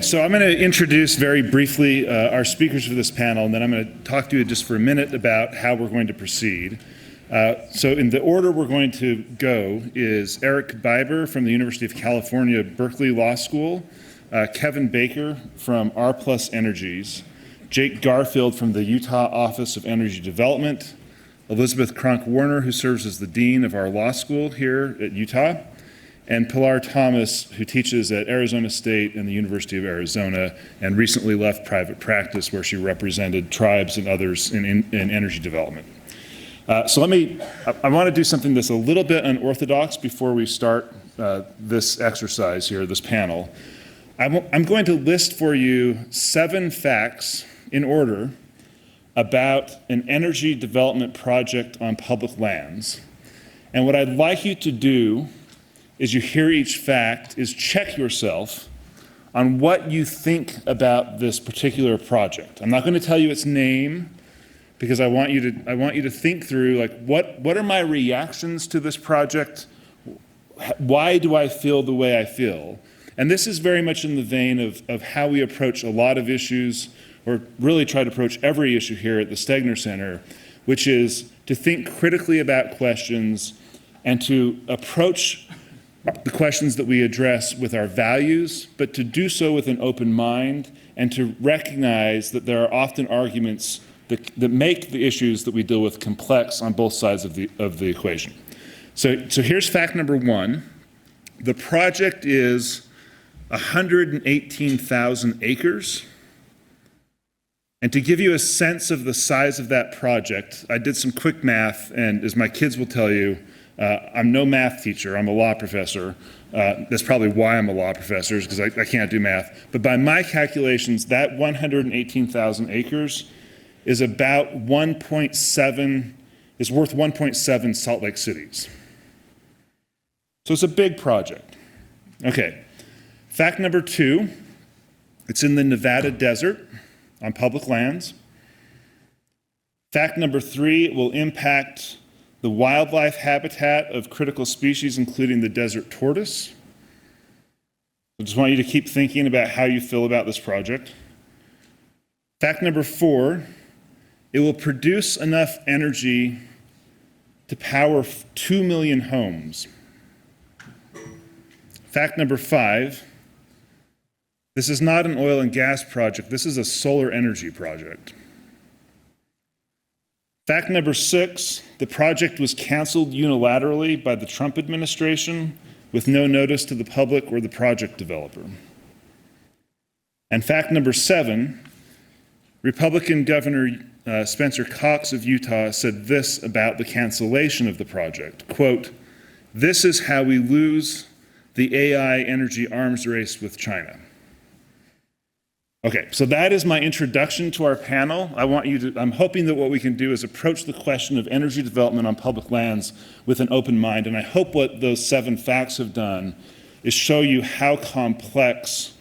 So I'm going to introduce very briefly our speakers for this panel, and then I'm going to talk to you just for a minute about how we're going to proceed. So in the order we're going to go is Eric Biber from the University of California, Berkeley Law School, Kevin Baker from rPlus Energies, Jake Garfield from the Utah Office of Energy Development, Elizabeth Kronk Warner, who serves as the Dean of our law school here at Utah, and Pilar Thomas, who teaches at Arizona State and the University of Arizona and recently left private practice where she represented tribes and others in energy development. So I want to do something that's a little bit unorthodox before we start this exercise here, this panel. I'm going to list for you 7 facts in order about an energy development project on public lands. And what I'd like you to do as you hear each fact is check yourself on what you think about this particular project. I'm not going to tell you its name because I want you to think through, like, what are my reactions to this project? Why do I feel the way I feel? And this is very much in the vein of how we approach a lot of issues, or really try to approach every issue here at the Stegner Center, which is to think critically about questions and to approach the questions that we address with our values, but to do so with an open mind and to recognize that there are often arguments that make the issues that we deal with complex on both sides of the equation. So here's fact number 1. The project is 118,000 acres. And to give you a sense of the size of that project, I did some quick math, and as my kids will tell you, I'm no math teacher, I'm a law professor. That's probably why I'm a law professor, is because I can't do math. But by my calculations, that 118,000 acres is about is worth 1.7 Salt Lake cities. So it's a big project. Okay, fact number 2, it's in the Nevada desert on public lands. Fact number 3, it will impact the wildlife habitat of critical species, including the desert tortoise. I just want you to keep thinking about how you feel about this project. Fact number 4, it will produce enough energy to power 2 million homes. Fact number 5, this is not an oil and gas project, this is a solar energy project. Fact number 6, the project was canceled unilaterally by the Trump administration with no notice to the public or the project developer. And fact number 7, Republican Governor Spencer Cox of Utah said this about the cancellation of the project, quote, "This is how we lose the AI energy arms race with China." Okay, so that is my introduction to our panel. I'm hoping that what we can do is approach the question of energy development on public lands with an open mind, and I hope what those 7 facts have done is show you how complex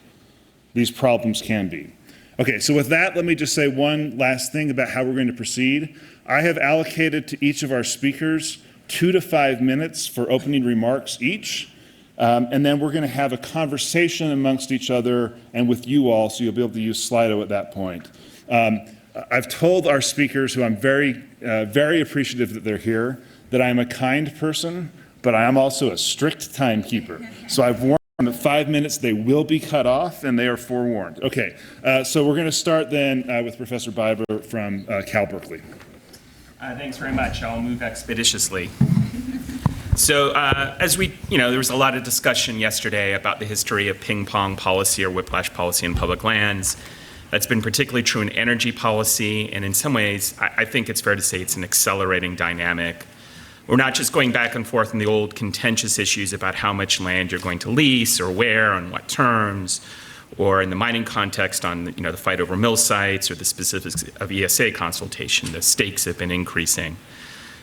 these problems can be. Okay, so with that, let me just say one last thing about how we're going to proceed. I have allocated to each of our speakers 2 to 5 minutes for opening remarks each. And then we're going to have a conversation amongst each other and with you all, so you'll be able to use Slido at that point. I've told our speakers, who I'm very, very appreciative that they're here, that I'm a kind person, but I am also a strict timekeeper. So I've warned them that 5 minutes they will be cut off, and they are forewarned. Okay, so we're going to start then with Professor Biber from Cal Berkeley. Thanks very much. I'll move expeditiously. So there was a lot of discussion yesterday about the history of ping-pong policy or whiplash policy in public lands. That's been particularly true in energy policy, and in some ways, I think it's fair to say it's an accelerating dynamic. We're not just going back and forth on the old contentious issues about how much land you're going to lease or where, on what terms, or in the mining context on the fight over mill sites or the specifics of ESA consultation. The stakes have been increasing.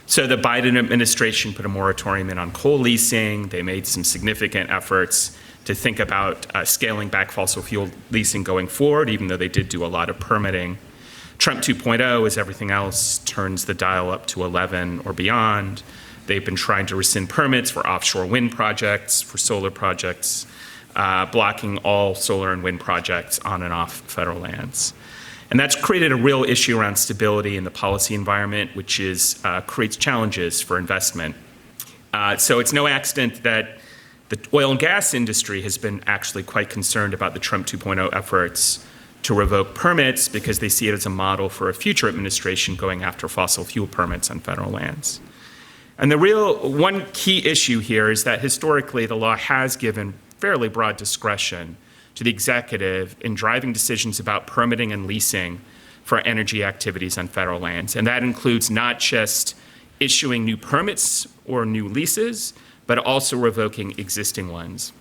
So the Biden administration put a moratorium in on coal leasing. They made some significant efforts to think about scaling back fossil fuel leasing going forward, even though they did do a lot of permitting. Trump 2.0, as everything else, turns the dial up to 11 or beyond. They've been trying to rescind permits for offshore wind projects, for solar projects, blocking all solar and wind projects on and off federal lands. And that's created a real issue around stability in the policy environment, which creates challenges for investment. So it's no accident that the oil and gas industry has been actually quite concerned about the Trump 2.0 efforts to revoke permits because they see it as a model for a future administration going after fossil fuel permits on federal lands. And the one key issue here is that historically the law has given fairly broad discretion to the executive in driving decisions about permitting and leasing for energy activities on federal lands. And that includes not just issuing new permits or new leases, but also revoking existing ones.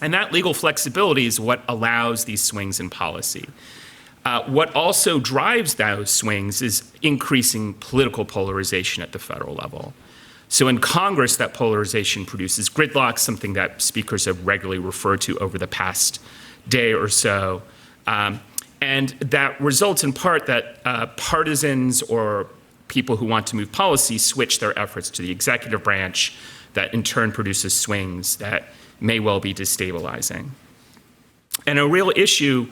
And that legal flexibility is what allows these swings in policy. What also drives those swings is increasing political polarization at the federal level. So in Congress, that polarization produces gridlock, something that speakers have regularly referred to over the past day or so. And that results in part that partisans or people who want to move policy switch their efforts to the executive branch, that in turn produces swings that may well be destabilizing. And a real issue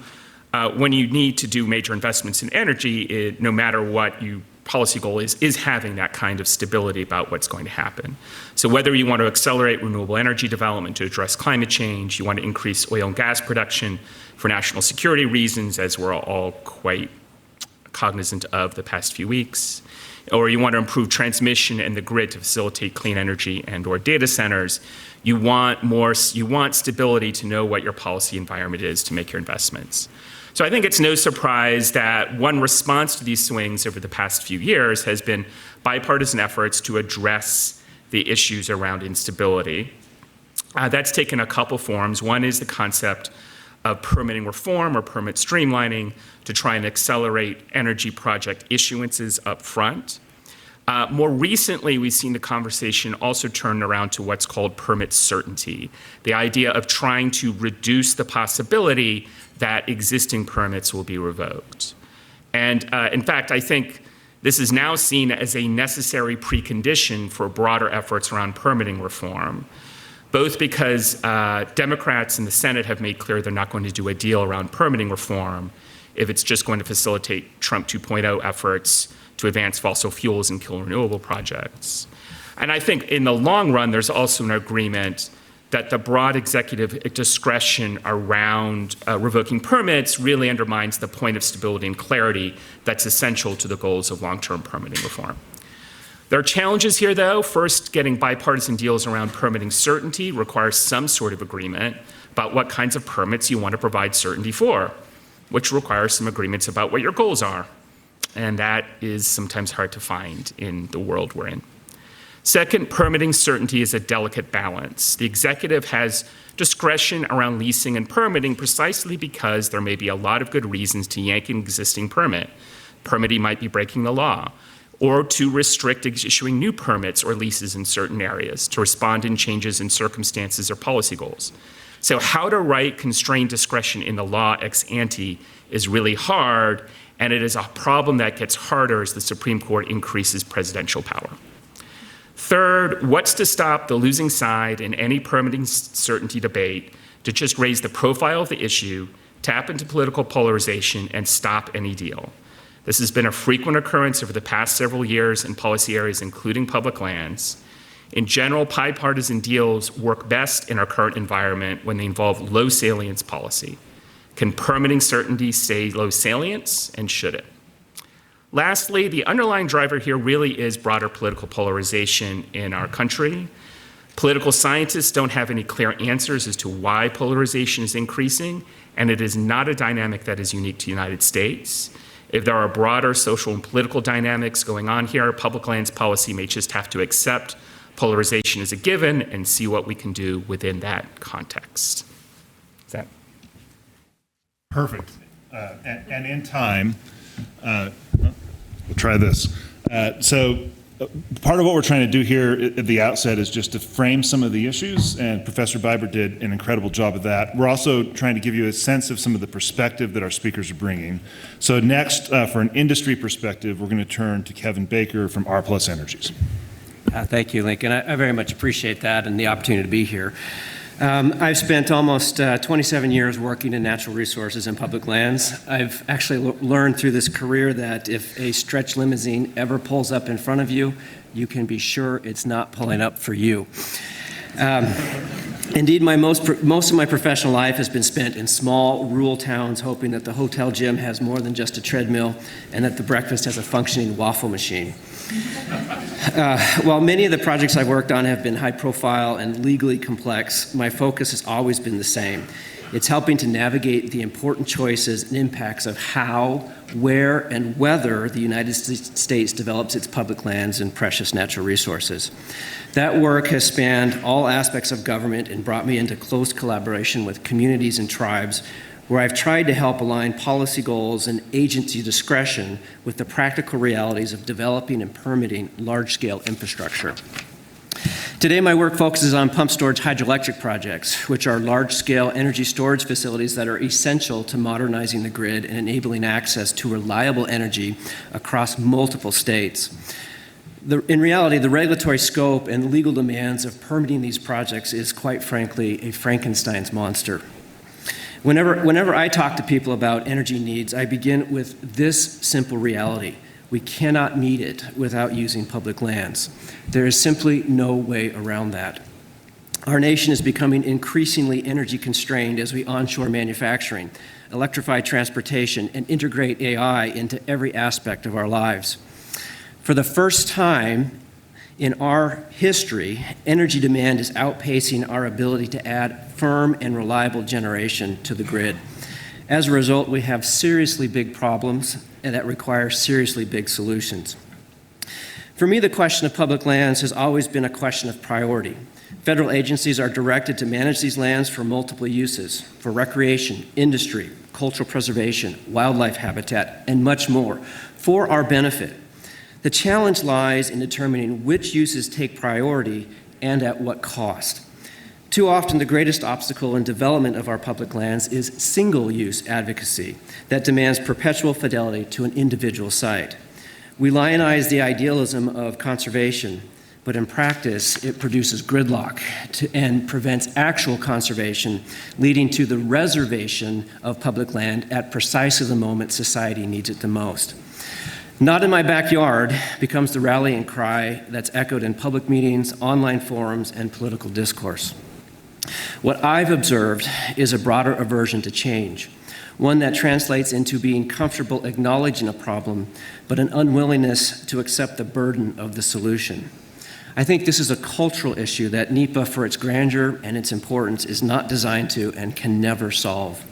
when you need to do major investments in energy, no matter what your policy goal is having that kind of stability about what's going to happen. So whether you want to accelerate renewable energy development to address climate change, you want to increase oil and gas production for national security reasons, as we're all quite cognizant of the past few weeks, or you want to improve transmission and the grid to facilitate clean energy and or data centers, you want stability to know what your policy environment is to make your investments. So I think it's no surprise that one response to these swings over the past few years has been bipartisan efforts to address the issues around instability. That's taken a couple forms. One is the concept of permitting reform or permit streamlining to try and accelerate energy project issuances up front. More recently, we've seen the conversation also turn around to what's called permit certainty, the idea of trying to reduce the possibility that existing permits will be revoked. And in fact, I think this is now seen as a necessary precondition for broader efforts around permitting reform, both because Democrats in the Senate have made clear they're not going to do a deal around permitting reform if it's just going to facilitate Trump 2.0 efforts to advance fossil fuels and kill renewable projects. And I think in the long run, there's also an agreement that the broad executive discretion around revoking permits really undermines the point of stability and clarity that's essential to the goals of long-term permitting reform. There are challenges here, though. First, getting bipartisan deals around permitting certainty requires some sort of agreement about what kinds of permits you want to provide certainty for, which requires some agreements about what your goals are. And that is sometimes hard to find in the world we're in. Second, permitting certainty is a delicate balance. The executive has discretion around leasing and permitting precisely because there may be a lot of good reasons to yank an existing permit. Permitting might be breaking the law, or to restrict issuing new permits or leases in certain areas to respond in changes in circumstances or policy goals. So how to write constrained discretion in the law ex ante is really hard, and it is a problem that gets harder as the Supreme Court increases presidential power. Third, what's to stop the losing side in any permitting certainty debate to just raise the profile of the issue, tap into political polarization, and stop any deal? This has been a frequent occurrence over the past several years in policy areas, including public lands. In general, bipartisan deals work best in our current environment when they involve low salience policy. Can permitting certainty stay low salience, and should it? Lastly, the underlying driver here really is broader political polarization in our country. Political scientists don't have any clear answers as to why polarization is increasing, and it is not a dynamic that is unique to the United States. If there are broader social and political dynamics going on here, public lands policy may just have to accept polarization as a given and see what we can do within that context. Is that? Perfect. And in time, we'll try this. So part of what we're trying to do here at the outset is just to frame some of the issues, and Professor Biber did an incredible job of that. We're also trying to give you a sense of some of the perspective that our speakers are bringing. So next, for an industry perspective, we're going to turn to Kevin Baker from rPlus Energies. Thank you, Lincoln. I very much appreciate that and the opportunity to be here. I've spent almost 27 years working in natural resources and public lands. I've actually learned through this career that if a stretch limousine ever pulls up in front of you, you can be sure it's not pulling up for you. Indeed, most of my professional life has been spent in small, rural towns, hoping that the hotel gym has more than just a treadmill and that the breakfast has a functioning waffle machine. While many of the projects I've worked on have been high profile and legally complex, my focus has always been the same. It's helping to navigate the important choices and impacts of how, where, and whether the United States develops its public lands and precious natural resources. That work has spanned all aspects of government and brought me into close collaboration with communities and tribes, where I've tried to help align policy goals and agency discretion with the practical realities of developing and permitting large-scale infrastructure. Today, my work focuses on pump storage hydroelectric projects, which are large-scale energy storage facilities that are essential to modernizing the grid and enabling access to reliable energy across multiple states. In reality, the regulatory scope and legal demands of permitting these projects is, quite frankly, a Frankenstein's monster. Whenever I talk to people about energy needs, I begin with this simple reality. We cannot meet it without using public lands. There is simply no way around that. Our nation is becoming increasingly energy constrained as we onshore manufacturing, electrify transportation, and integrate AI into every aspect of our lives. For the first time in our history, energy demand is outpacing our ability to add firm and reliable generation to the grid. As a result, we have seriously big problems and that require seriously big solutions. For me, the question of public lands has always been a question of priority. Federal agencies are directed to manage these lands for multiple uses, for recreation, industry, cultural preservation, wildlife habitat, and much more, for our benefit. The challenge lies in determining which uses take priority and at what cost. Too often, the greatest obstacle in development of our public lands is single-use advocacy that demands perpetual fidelity to an individual site. We lionize the idealism of conservation, but in practice, it produces gridlock and prevents actual conservation, leading to the reservation of public land at precisely the moment society needs it the most. Not in my backyard becomes the rallying cry that's echoed in public meetings, online forums, and political discourse. What I've observed is a broader aversion to change, one that translates into being comfortable acknowledging a problem, but an unwillingness to accept the burden of the solution. I think this is a cultural issue that NEPA, for its grandeur and its importance, is not designed to and can never solve.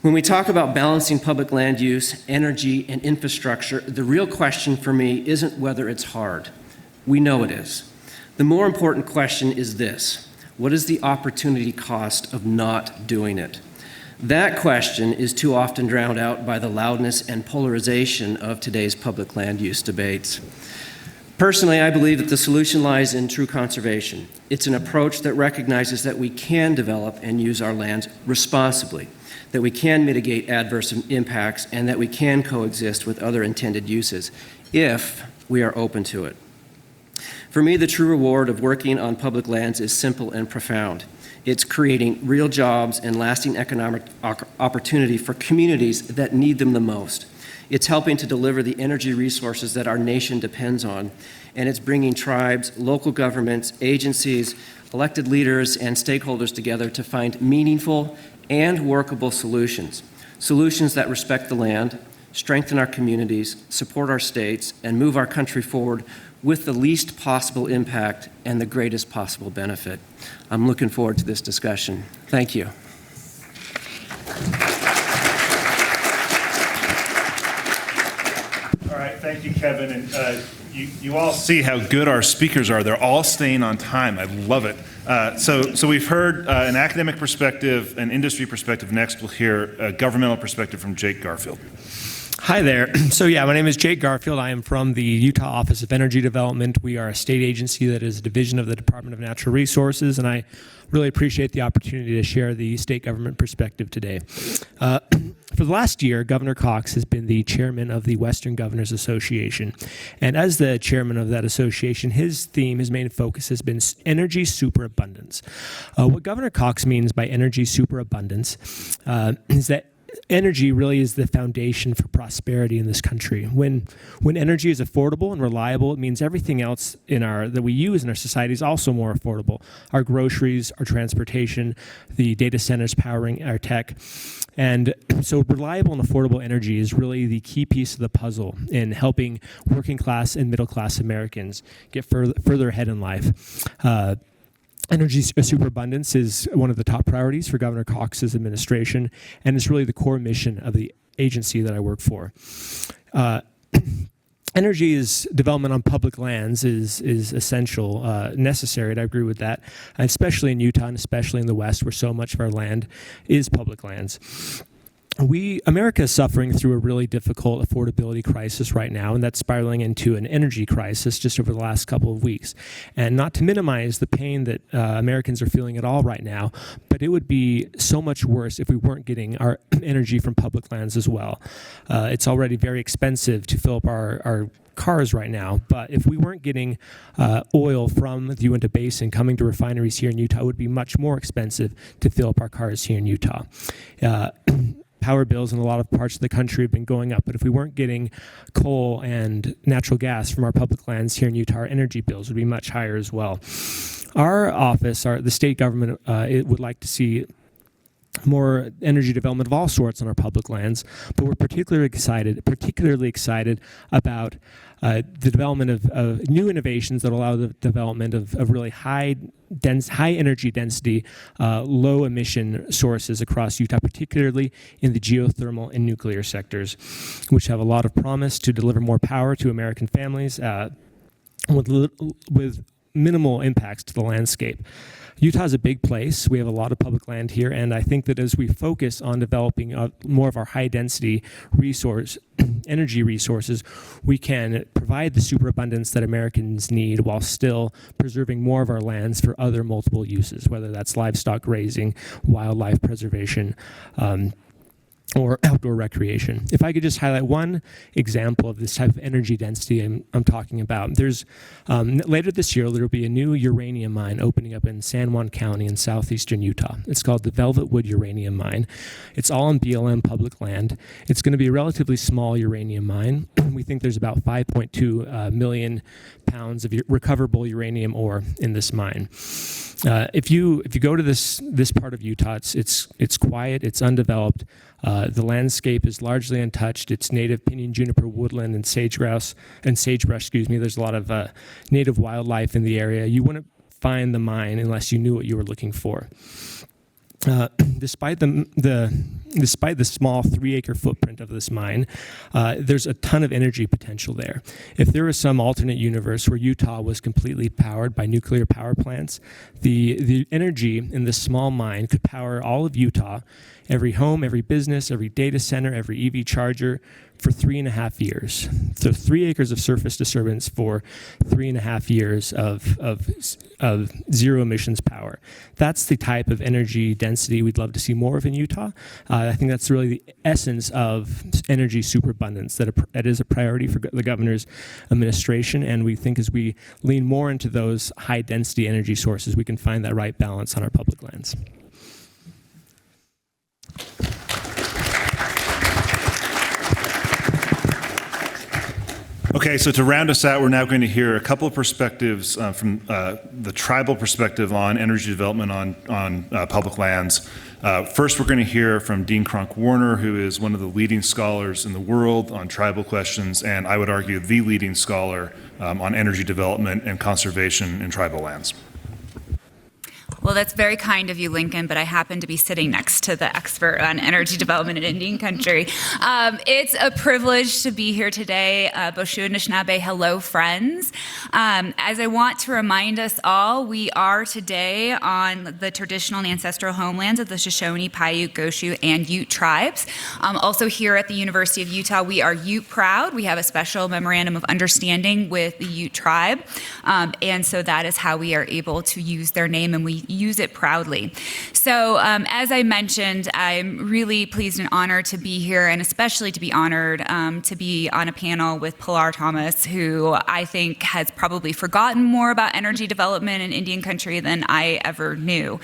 When we talk about balancing public land use, energy, and infrastructure, the real question for me isn't whether it's hard. We know it is. The more important question is this: what is the opportunity cost of not doing it? That question is too often drowned out by the loudness and polarization of today's public land use debates. Personally, I believe that the solution lies in true conservation. It's an approach that recognizes that we can develop and use our lands responsibly, that we can mitigate adverse impacts, and that we can coexist with other intended uses if we are open to it. For me, the true reward of working on public lands is simple and profound. It's creating real jobs and lasting economic opportunity for communities that need them the most. It's helping to deliver the energy resources that our nation depends on, and it's bringing tribes, local governments, agencies, elected leaders, and stakeholders together to find meaningful and workable solutions that respect the land, strengthen our communities, support our states, and move our country forward with the least possible impact and the greatest possible benefit. I'm looking forward to this discussion. Thank you. All right, thank you, Kevin. And you all see how good our speakers are. They're all staying on time. I love it. So we've heard an academic perspective, an industry perspective. Next, we'll hear a governmental perspective from Jake Garfield. Hi there. So yeah, my name is Jake Garfield. I am from the Utah Office of Energy Development. We are a state agency that is a division of the Department of Natural Resources, and I really appreciate the opportunity to share the state government perspective today. For the last year, Governor Cox has been the chairman of the Western Governors Association. And as the chairman of that association, his main focus has been energy superabundance. What Governor Cox means by energy superabundance is that energy really is the foundation for prosperity in this country. When energy is affordable and reliable, it means everything else that we use in our society is also more affordable. Our groceries, our transportation, the data centers powering our tech. And so reliable and affordable energy is really the key piece of the puzzle in helping working class and middle class Americans get further ahead in life. Energy superabundance is one of the top priorities for Governor Cox's administration, and it's really the core mission of the agency that I work for. Energy development on public lands is essential, necessary, and I agree with that, especially in Utah and especially in the West where so much of our land is public lands. America is suffering through a really difficult affordability crisis right now, and that's spiraling into an energy crisis just over the last couple of weeks. And not to minimize the pain that Americans are feeling at all right now, but it would be so much worse if we weren't getting our energy from public lands as well. It's already very expensive to fill up our cars right now, but if we weren't getting oil from the Uinta Basin coming to refineries here in Utah, it would be much more expensive to fill up our cars here in Utah. Power bills in a lot of parts of the country have been going up, but if we weren't getting coal and natural gas from our public lands here in Utah, our energy bills would be much higher as well. Our office, the state government, it would like to see more energy development of all sorts on our public lands, but we're particularly excited about the development of new innovations that allow the development of really high energy density, low emission sources across Utah, particularly in the geothermal and nuclear sectors, which have a lot of promise to deliver more power to American families with minimal impacts to the landscape. Utah is a big place. We have a lot of public land here, and I think that as we focus on developing more of our high-density energy resources, we can provide the superabundance that Americans need while still preserving more of our lands for other multiple uses, whether that's livestock grazing, wildlife preservation, or outdoor recreation. If I could just highlight one example of this type of energy density I'm talking about. There's later this year, there will be a new uranium mine opening up in San Juan County in southeastern Utah. It's called the Velvet Wood Uranium Mine. It's all on BLM public land. It's going to be a relatively small uranium mine. We think there's about 5.2 million pounds of recoverable uranium ore in this mine. If you go to this part of Utah, it's quiet, it's undeveloped. The landscape is largely untouched. It's native pinyon juniper woodland and sagebrush. There's a lot of native wildlife in the area. You wouldn't find the mine unless you knew what you were looking for. Despite the small 3-acre footprint of this mine, there's a ton of energy potential there. If there was some alternate universe where Utah was completely powered by nuclear power plants, the energy in this small mine could power all of Utah, every home, every business, every data center, every EV charger, for 3.5 years. So 3 acres of surface disturbance for 3.5 years of zero emissions power. That's the type of energy density we'd love to see more of in Utah. I think that's really the essence of energy superabundance that is a priority for the governor's administration. And we think as we lean more into those high density energy sources, we can find that right balance on our public lands. Okay, so to round us out, we're now going to hear a couple of perspectives from the tribal perspective on energy development on public lands. First, we're going to hear from Dean Kronk Warner, who is one of the leading scholars in the world on tribal questions, and I would argue the leading scholar on energy development and conservation in tribal lands. Well, that's very kind of you, Lincoln, but I happen to be sitting next to the expert on energy development in Indian country. It's a privilege to be here today. Boshu Anishinaabe, hello, friends. As I want to remind us all, we are today on the traditional and ancestral homelands of the Shoshone, Paiute, Goshu, and Ute tribes. Also here at the University of Utah, we are Ute proud. We have a special memorandum of understanding with the Ute tribe, and so that is how we are able to use their name, and we use it proudly. So as I mentioned, I'm really pleased and honored to be here, and especially to be honored to be on a panel with Pilar Thomas, who I think has probably forgotten more about energy development in Indian country than I ever knew.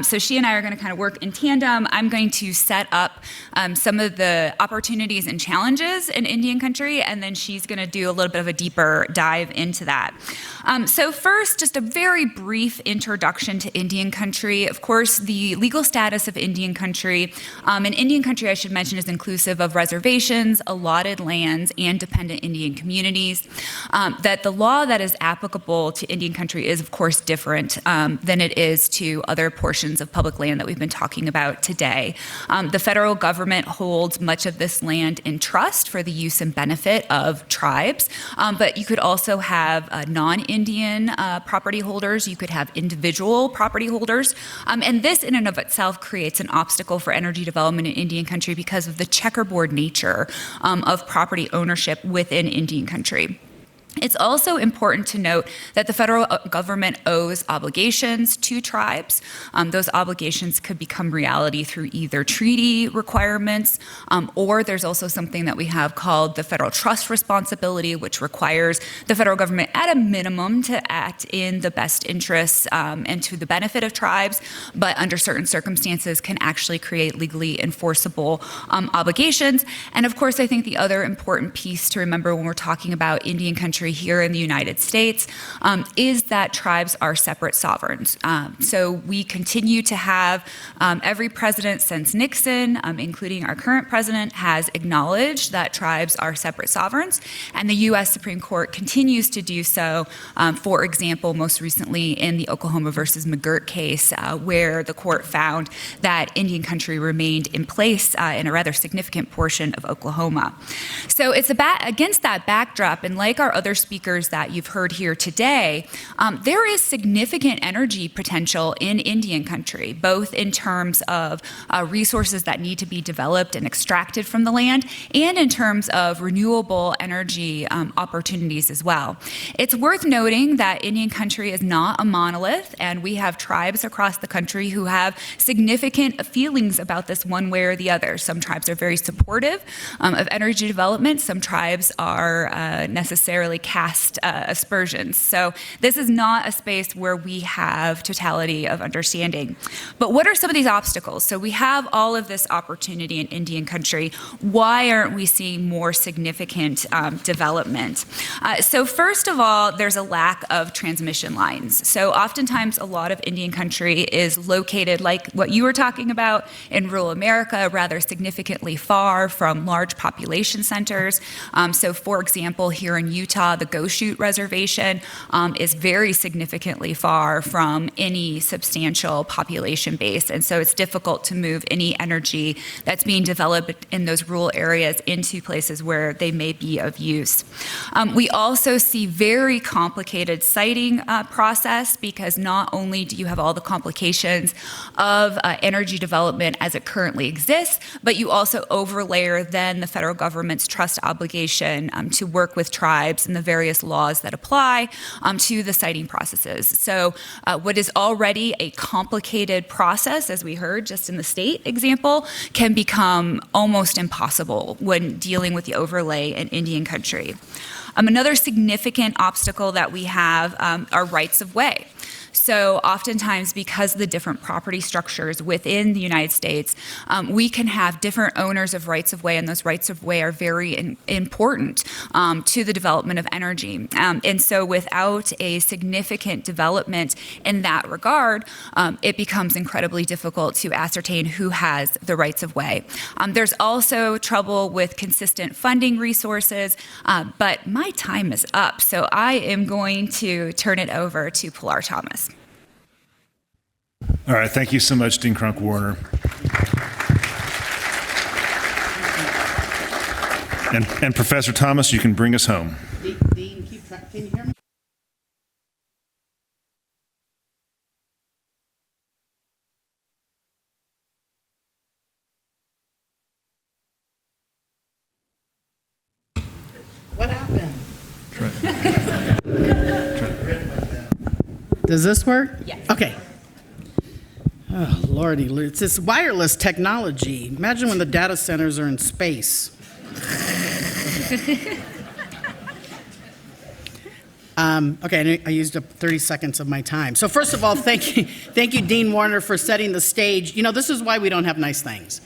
So she and I are going to kind of work in tandem. I'm going to set up some of the opportunities and challenges in Indian country, and then she's going to do a little bit of a deeper dive into that. So first, just a very brief introduction to Indian country. Of course, the legal status of Indian country, and Indian country, I should mention, is inclusive of reservations, allotted lands, and dependent Indian communities. That the law that is applicable to Indian country is, of course, different than it is to other portions of public land that we've been talking about today. The federal government holds much of this land in trust for the use and benefit of tribes, but you could also have non-Indian property holders. You could have individual property holders. And this in and of itself creates an obstacle for energy development in Indian country because of the checkerboard nature of property ownership within Indian country. It's also important to note that the federal government owes obligations to tribes. Those obligations could become reality through either treaty requirements, or there's also something that we have called the federal trust responsibility, which requires the federal government at a minimum to act in the best interests and to the benefit of tribes, but under certain circumstances can actually create legally enforceable obligations. And of course, I think the other important piece to remember when we're talking about Indian country here in the United States is that tribes are separate sovereigns. So we continue to have every president since Nixon, including our current president, has acknowledged that tribes are separate sovereigns, and the U.S. Supreme Court continues to do so. For example, most recently in the Oklahoma versus McGirt case, where the court found that Indian country remained in place in a rather significant portion of Oklahoma. So it's against that backdrop, and like our other speakers that you've heard here today, there is significant energy potential in Indian country, both in terms of resources that need to be developed and extracted from the land, and in terms of renewable energy opportunities as well. It's worth noting that Indian country is not a monolith, and we have tribes across the country who have significant feelings about this one way or the other. Some tribes are very supportive of energy development. Some tribes are necessarily cast aspersions. So this is not a space where we have totality of understanding. But what are some of these obstacles? So we have all of this opportunity in Indian country. Why aren't we seeing more significant development? So first of all, there's a lack of transmission lines. So oftentimes a lot of Indian country is located, like what you were talking about, in rural America, rather significantly far from large population centers. So for example, here in Utah, the Goshu Reservation is very significantly far from any substantial population base, and so it's difficult to move any energy that's being developed in those rural areas into places where they may be of use. We also see very complicated siting process, because not only do you have all the complications of energy development as it currently exists, but you also overlay then the federal government's trust obligation to work with tribes and the various laws that apply to the siting processes. So what is already a complicated process, as we heard just in the state example, can become almost impossible when dealing with the overlay in Indian country. Another significant obstacle that we have are rights of way. So oftentimes, because of the different property structures within the United States, we can have different owners of rights of way, and those rights of way are very important to the development of energy. And so without a significant development in that regard, it becomes incredibly difficult to ascertain who has the rights of way. There's also trouble with consistent funding resources, but my time is up, so I am going to turn it over to Pilar Thomas. All right, thank you so much, Dean Kronk Warner. And Professor Thomas, you can bring us home. Dean, can you hear me? What happened? Does this work? Yes. Okay. Oh, Lordy, it's this wireless technology. Imagine when the data centers are in space. Okay, I used up 30 seconds of my time. So first of all, thank you, Dean Warner, for setting the stage. You know, this is why we don't have nice things,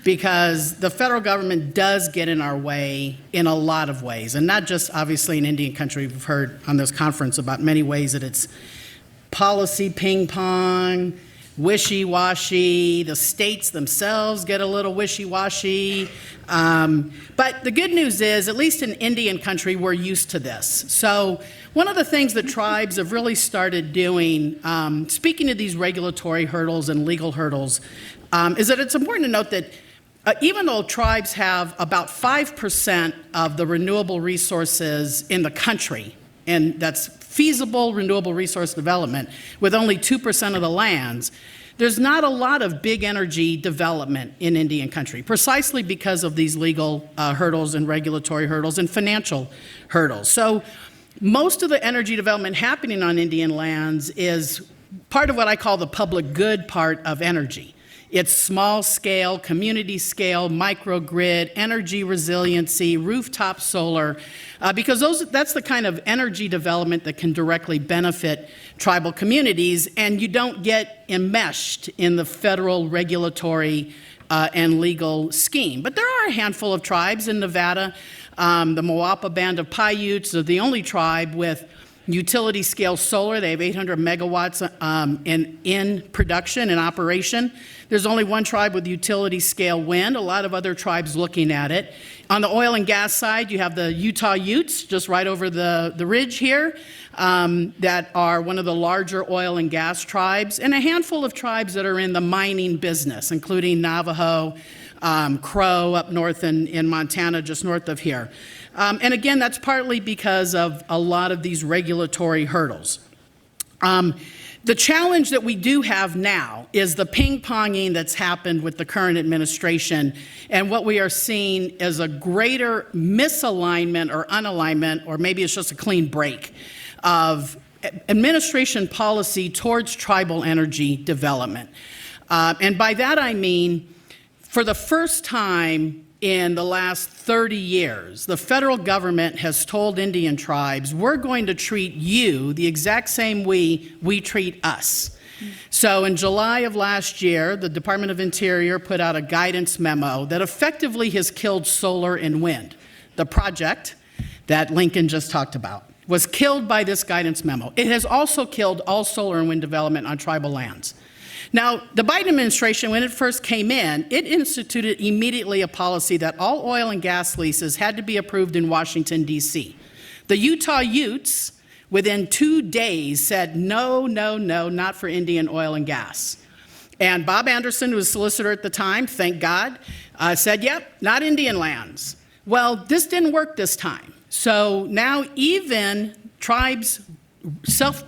because the federal government does get in our way in a lot of ways, and not just obviously in Indian country. We've heard on this conference about many ways that it's policy ping pong, wishy-washy. The states themselves get a little wishy-washy. But the good news is, at least in Indian country, we're used to this. So one of the things that tribes have really started doing, speaking of these regulatory hurdles and legal hurdles, is that it's important to note that even though tribes have about 5% of the renewable resources in the country, and that's feasible renewable resource development, with only 2% of the lands, there's not a lot of big energy development in Indian country, precisely because of these legal hurdles and regulatory hurdles and financial hurdles. So most of the energy development happening on Indian lands is part of what I call the public good part of energy. It's small scale, community scale, microgrid, energy resiliency, rooftop solar, because that's the kind of energy development that can directly benefit tribal communities, and you don't get enmeshed in the federal regulatory and legal scheme. But there are a handful of tribes in Nevada. The Moapa Band of Paiutes are the only tribe with utility scale solar. They have 800 megawatts in production and operation. There's only one tribe with utility scale wind, a lot of other tribes looking at it. On the oil and gas side, you have the Utah Utes, just right over the ridge here, that are one of the larger oil and gas tribes, and a handful of tribes that are in the mining business, including Navajo, Crow up north in Montana, just north of here. And again, that's partly because of a lot of these regulatory hurdles. The challenge that we do have now is the ping-ponging that's happened with the current administration, and what we are seeing is a greater misalignment or unalignment, or maybe it's just a clean break, of administration policy towards tribal energy development. And by that I mean, for the first time in the last 30 years, the federal government has told Indian tribes, we're going to treat you the exact same way we treat us. So in July of last year, the Department of Interior put out a guidance memo that effectively has killed solar and wind. The project that Lincoln just talked about was killed by this guidance memo. It has also killed all solar and wind development on tribal lands. Now, the Biden administration, when it first came in, it instituted immediately a policy that all oil and gas leases had to be approved in Washington, D.C. The Utah Utes, within 2 days, said, no, no, no, not for Indian oil and gas. And Bob Anderson, who was solicitor at the time, thank God, said, yep, not Indian lands. Well, this didn't work this time. So now even tribes'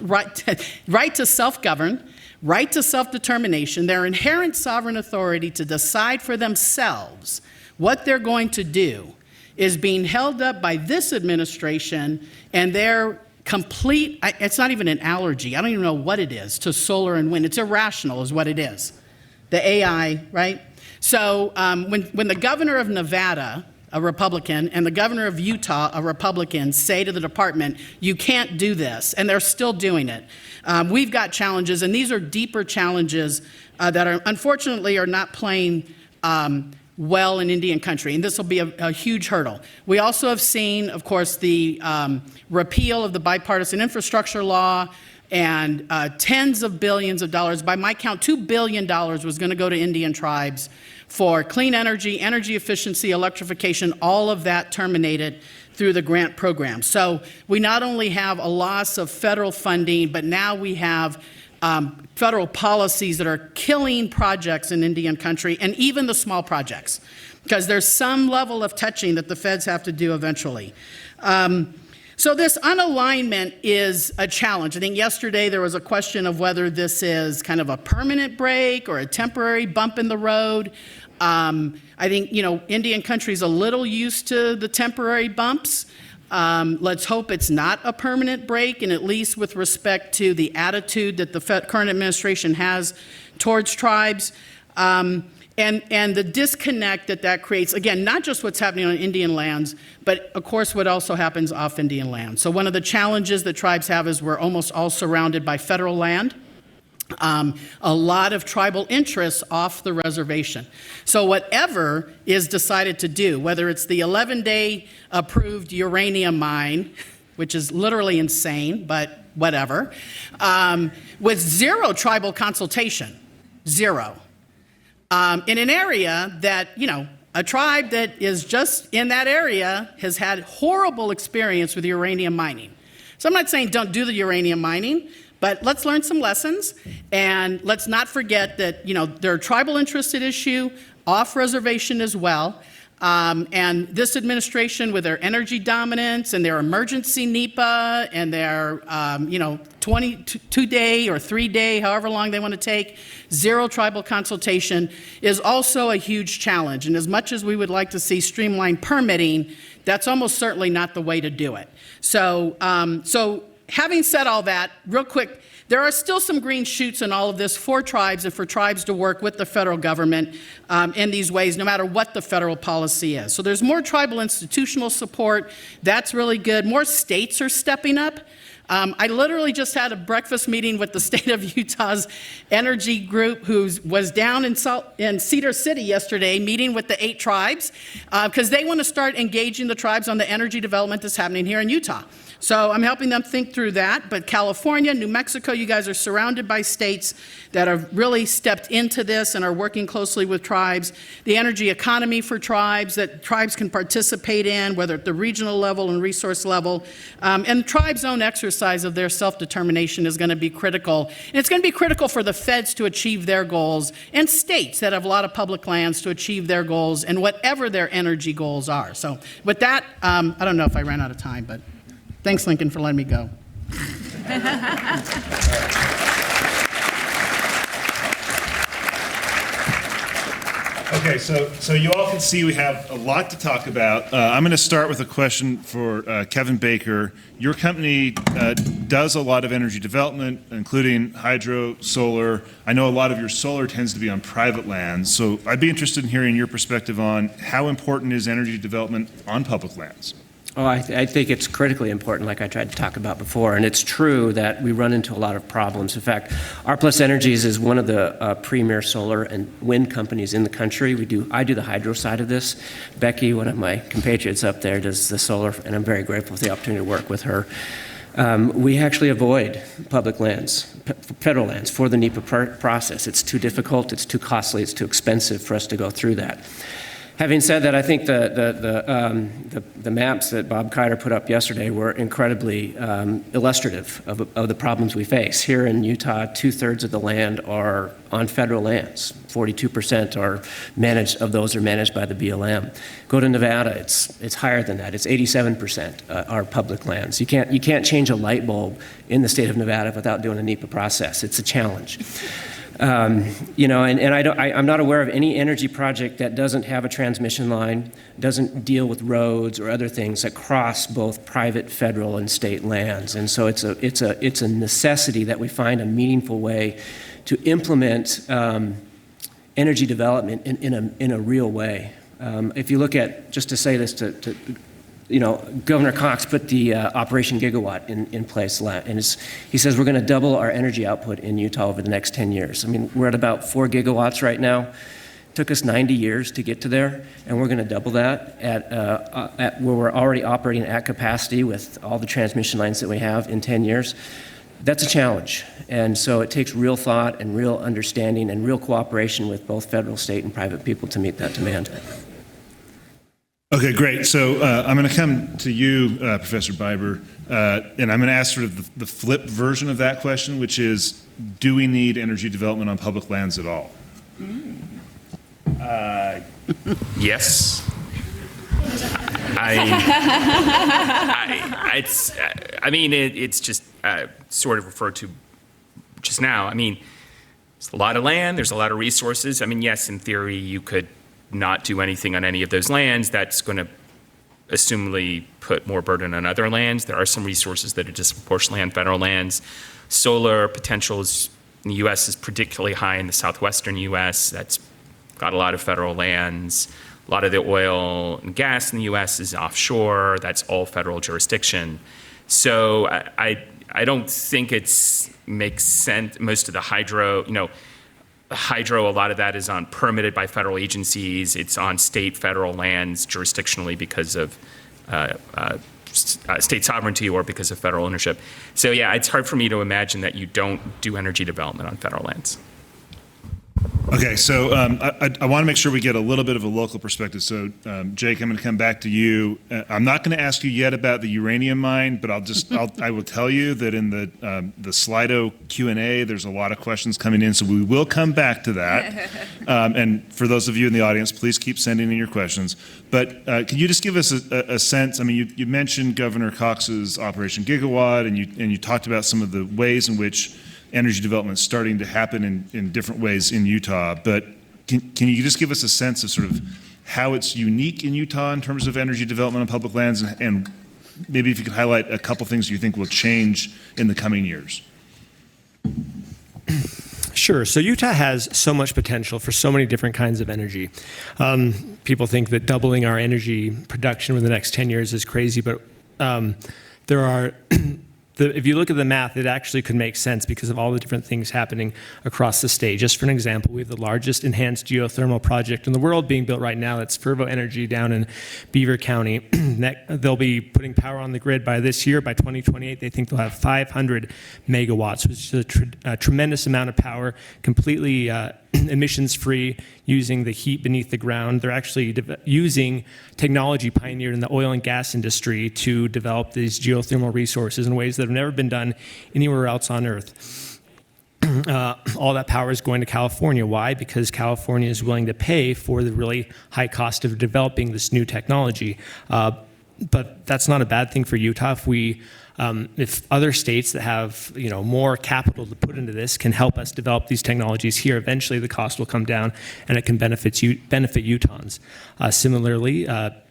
right to self-govern, right to self-determination, their inherent sovereign authority to decide for themselves what they're going to do, is being held up by this administration and their complete, it's not even an allergy, I don't even know what it is, to solar and wind. It's irrational is what it is. The AI, right? So when the governor of Nevada, a Republican, and the governor of Utah, a Republican, say to the department, you can't do this, and they're still doing it. We've got challenges, and these are deeper challenges that are unfortunately are not playing well in Indian country, and this will be a huge hurdle. We also have seen, of course, the repeal of the bipartisan infrastructure law, and tens of billions of dollars. By my count, $2 billion was going to go to Indian tribes for clean energy, energy efficiency, electrification, all of that terminated through the grant program. So we not only have a loss of federal funding, but now we have federal policies that are killing projects in Indian country, and even the small projects, because there's some level of touching that the feds have to do eventually. So this unalignment is a challenge. I think yesterday there was a question of whether this is kind of a permanent break or a temporary bump in the road. I think, Indian country's a little used to the temporary bumps. Let's hope it's not a permanent break, and at least with respect to the attitude that the current administration has towards tribes. And the disconnect that creates, again, not just what's happening on Indian lands, but of course what also happens off Indian land. So one of the challenges that tribes have is we're almost all surrounded by federal land. A lot of tribal interests off the reservation. So whatever is decided to do, whether it's the 11-day approved uranium mine, which is literally insane, but whatever, with zero tribal consultation, zero. In an area that, a tribe that is just in that area has had horrible experience with uranium mining. So I'm not saying don't do the uranium mining, but let's learn some lessons, and let's not forget that, there are tribal interests at issue, off-reservation as well. And this administration, with their energy dominance and their emergency NEPA and their, 22-day or 3-day, however long they want to take, zero tribal consultation, is also a huge challenge. And as much as we would like to see streamlined permitting, that's almost certainly not the way to do it. So having said all that, real quick, there are still some green shoots in all of this for tribes and for tribes to work with the federal government in these ways, no matter what the federal policy is. So there's more tribal institutional support. That's really good. More states are stepping up. I literally just had a breakfast meeting with the state of Utah's energy group, who was down in Cedar City yesterday meeting with the 8 tribes because they want to start engaging the tribes on the energy development that's happening here in Utah. So I'm helping them think through that. But California, New Mexico, you guys are surrounded by states that have really stepped into this and are working closely with tribes. The energy economy for tribes that tribes can participate in, whether at the regional level and resource level. And tribes' own exercise of their self-determination is going to be critical. And it's going to be critical for the feds to achieve their goals, and states that have a lot of public lands to achieve their goals, and whatever their energy goals are. So with that, I don't know if I ran out of time, but thanks, Lincoln, for letting me go. Okay, so you all can see we have a lot to talk about. I'm going to start with a question for Kevin Baker. Your company does a lot of energy development, including hydro, solar. I know a lot of your solar tends to be on private lands, so I'd be interested in hearing your perspective on how important is energy development on public lands? Oh, I think it's critically important, like I tried to talk about before. And it's true that we run into a lot of problems. In fact, rPlus Energies is one of the premier solar and wind companies in the country. I do the hydro side of this. Becky, one of my compatriots up there, does the solar, and I'm very grateful for the opportunity to work with her. We actually avoid public lands, federal lands, for the NEPA process. It's too difficult, it's too costly, it's too expensive for us to go through that. Having said that, I think the maps that Bob Kiter put up yesterday were incredibly illustrative of the problems we face. Here in Utah, 2/3 of the land are on federal lands. 42% are managed, of those are managed by the BLM. Go to Nevada, it's higher than that. It's 87% are public lands. You can't change a light bulb in the state of Nevada without doing a NEPA process. It's a challenge. I'm not aware of any energy project that doesn't have a transmission line, doesn't deal with roads or other things that cross both private, federal, and state lands. And so it's a necessity that we find a meaningful way to implement energy development in a real way. If you look at, just to say this Governor Cox put the Operation Gigawatt in place, and he says we're going to double our energy output in Utah over the next 10 years. I mean, we're at about 4 gigawatts right now. It took us 90 years to get to there, and we're going to double that at where we're already operating at capacity with all the transmission lines that we have in 10 years. That's a challenge, and so it takes real thought and real understanding and real cooperation with both federal, state, and private people to meet that demand. Okay, great. So I'm going to come to you, Professor Biber, and I'm going to ask sort of the flip version of that question, which is, do we need energy development on public lands at all? Yes. It's just sort of referred to just now. I mean, there's a lot of land, there's a lot of resources. I mean, yes, in theory, you could not do anything on any of those lands. That's going to assumably put more burden on other lands. There are some resources that are disproportionately on federal lands. Solar potentials in the U.S. is particularly high in the southwestern U.S. That's got a lot of federal lands. A lot of the oil and gas in the U.S. is offshore. That's all federal jurisdiction. So I don't think makes sense. Most of the hydro, a lot of that is permitted by federal agencies. It's on state, federal lands jurisdictionally because of state sovereignty or because of federal ownership. So yeah, it's hard for me to imagine that you don't do energy development on federal lands. Okay, so I want to make sure we get a little bit of a local perspective. So, Jake, I'm going to come back to you. I'm not going to ask you yet about the uranium mine, but I will tell you that in the Slido Q&A, there's a lot of questions coming in, so we will come back to that. And for those of you in the audience, please keep sending in your questions. But can you just give us a sense? I mean, you mentioned Governor Cox's Operation Gigawatt, and you talked about some of the ways in which energy development is starting to happen in different ways in Utah, but can you just give us a sense of sort of how it's unique in Utah in terms of energy development on public lands, and maybe if you could highlight a couple things you think will change in the coming years? Sure. So Utah has so much potential for so many different kinds of energy. People think that doubling our energy production within the next 10 years is crazy, but there are if you look at the math, it actually could make sense because of all the different things happening across the state. Just for an example, we have the largest enhanced geothermal project in the world being built right now. That's Fervo Energy down in Beaver County. They'll be putting power on the grid by this year. By 2028, they think they'll have 500 megawatts, which is a tremendous amount of power, completely emissions-free, using the heat beneath the ground. They're actually using technology pioneered in the oil and gas industry to develop these geothermal resources in ways that have never been done anywhere else on Earth. All that power is going to California. Why? Because California is willing to pay for the really high cost of developing this new technology. But that's not a bad thing for Utah. If other states that have more capital to put into this can help us develop these technologies here, eventually the cost will come down and it can benefit Utahns. Similarly,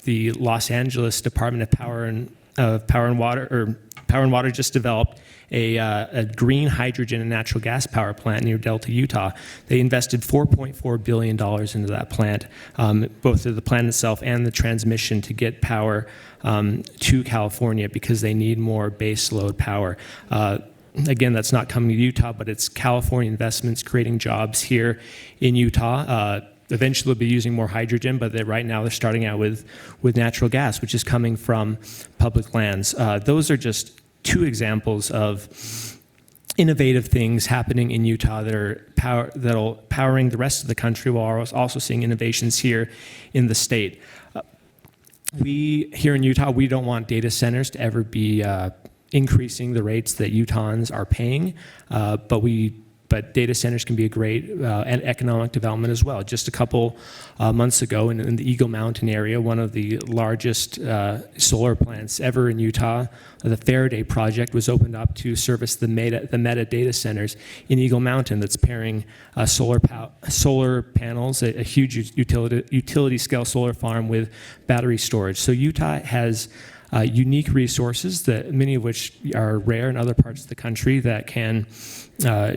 the Los Angeles Department of Power and Water just developed a green hydrogen and natural gas power plant near Delta, Utah. They invested $4.4 billion into that plant, both the plant itself and the transmission to get power to California because they need more base load power. Again, that's not coming to Utah, but it's California investments creating jobs here in Utah. Eventually, they'll be using more hydrogen, but right now they're starting out with natural gas, which is coming from public lands. Those are just two examples of innovative things happening in Utah that'll powering the rest of the country, while also seeing innovations here in the state. Here in Utah, we don't want data centers to ever be increasing the rates that Utahns are paying, but data centers can be a great economic development as well. Just a couple months ago in the Eagle Mountain area, one of the largest solar plants ever in Utah, the Faraday project, was opened up to service the Meta data centers in Eagle Mountain that's pairing solar panels, a huge utility scale solar farm with battery storage. So Utah has unique resources, that many of which are rare in other parts of the country, that can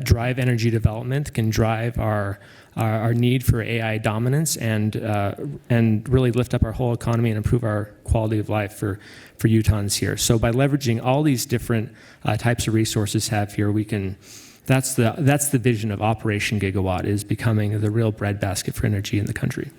drive energy development, can drive our need for AI dominance, and really lift up our whole economy and improve our quality of life for Utahns here. So by leveraging all these different types of resources have here, we can. That's the vision of Operation Gigawatt, is becoming the real breadbasket for energy in the country.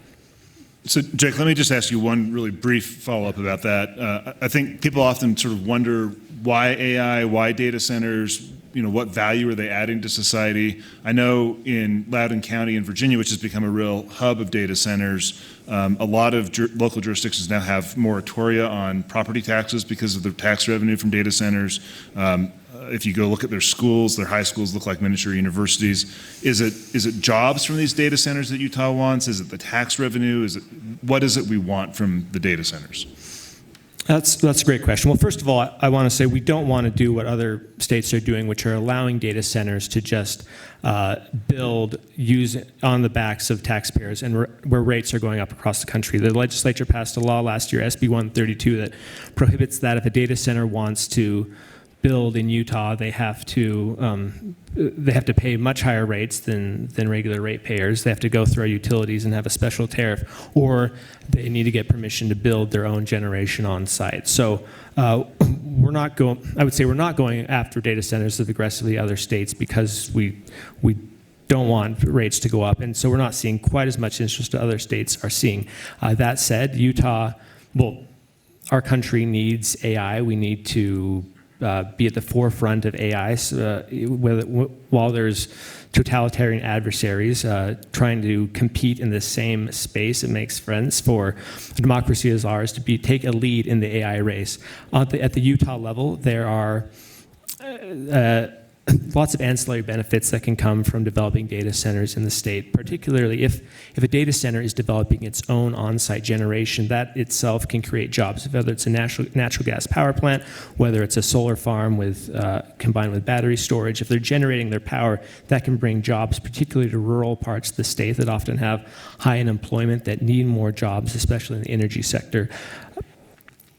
So, Jake, let me just ask you one really brief follow-up about that. I think people often sort of wonder why AI, why data centers, what value are they adding to society? I know in Loudoun County in Virginia, which has become a real hub of data centers, a lot of local jurisdictions now have moratoria on property taxes because of the tax revenue from data centers. If you go look at their schools, their high schools look like miniature universities. Is it jobs from these data centers that Utah wants? Is it the tax revenue? What is it we want from the data centers? That's a great question. Well, first of all, I want to say we don't want to do what other states are doing, which are allowing data centers to just build, use on the backs of taxpayers, and where rates are going up across the country. The legislature passed a law last year, SB 132, that prohibits that if a data center wants to build in Utah, they have to pay much higher rates than regular ratepayers. They have to go through our utilities and have a special tariff, or they need to get permission to build their own generation on site. So we're not going after data centers as aggressively as other states because we don't want rates to go up, and so we're not seeing quite as much interest as other states are seeing. That said, Utah, our country needs AI. We need to be at the forefront of AI while there's totalitarian adversaries trying to compete in the same space. It makes sense for a democracy as ours to take a lead in the AI race. At the Utah level, there are lots of ancillary benefits that can come from developing data centers in the state, particularly if a data center is developing its own on-site generation. That itself can create jobs, whether it's a natural gas power plant, whether it's a solar farm combined with battery storage. If they're generating their power, that can bring jobs, particularly to rural parts of the state that often have high unemployment, that need more jobs, especially in the energy sector.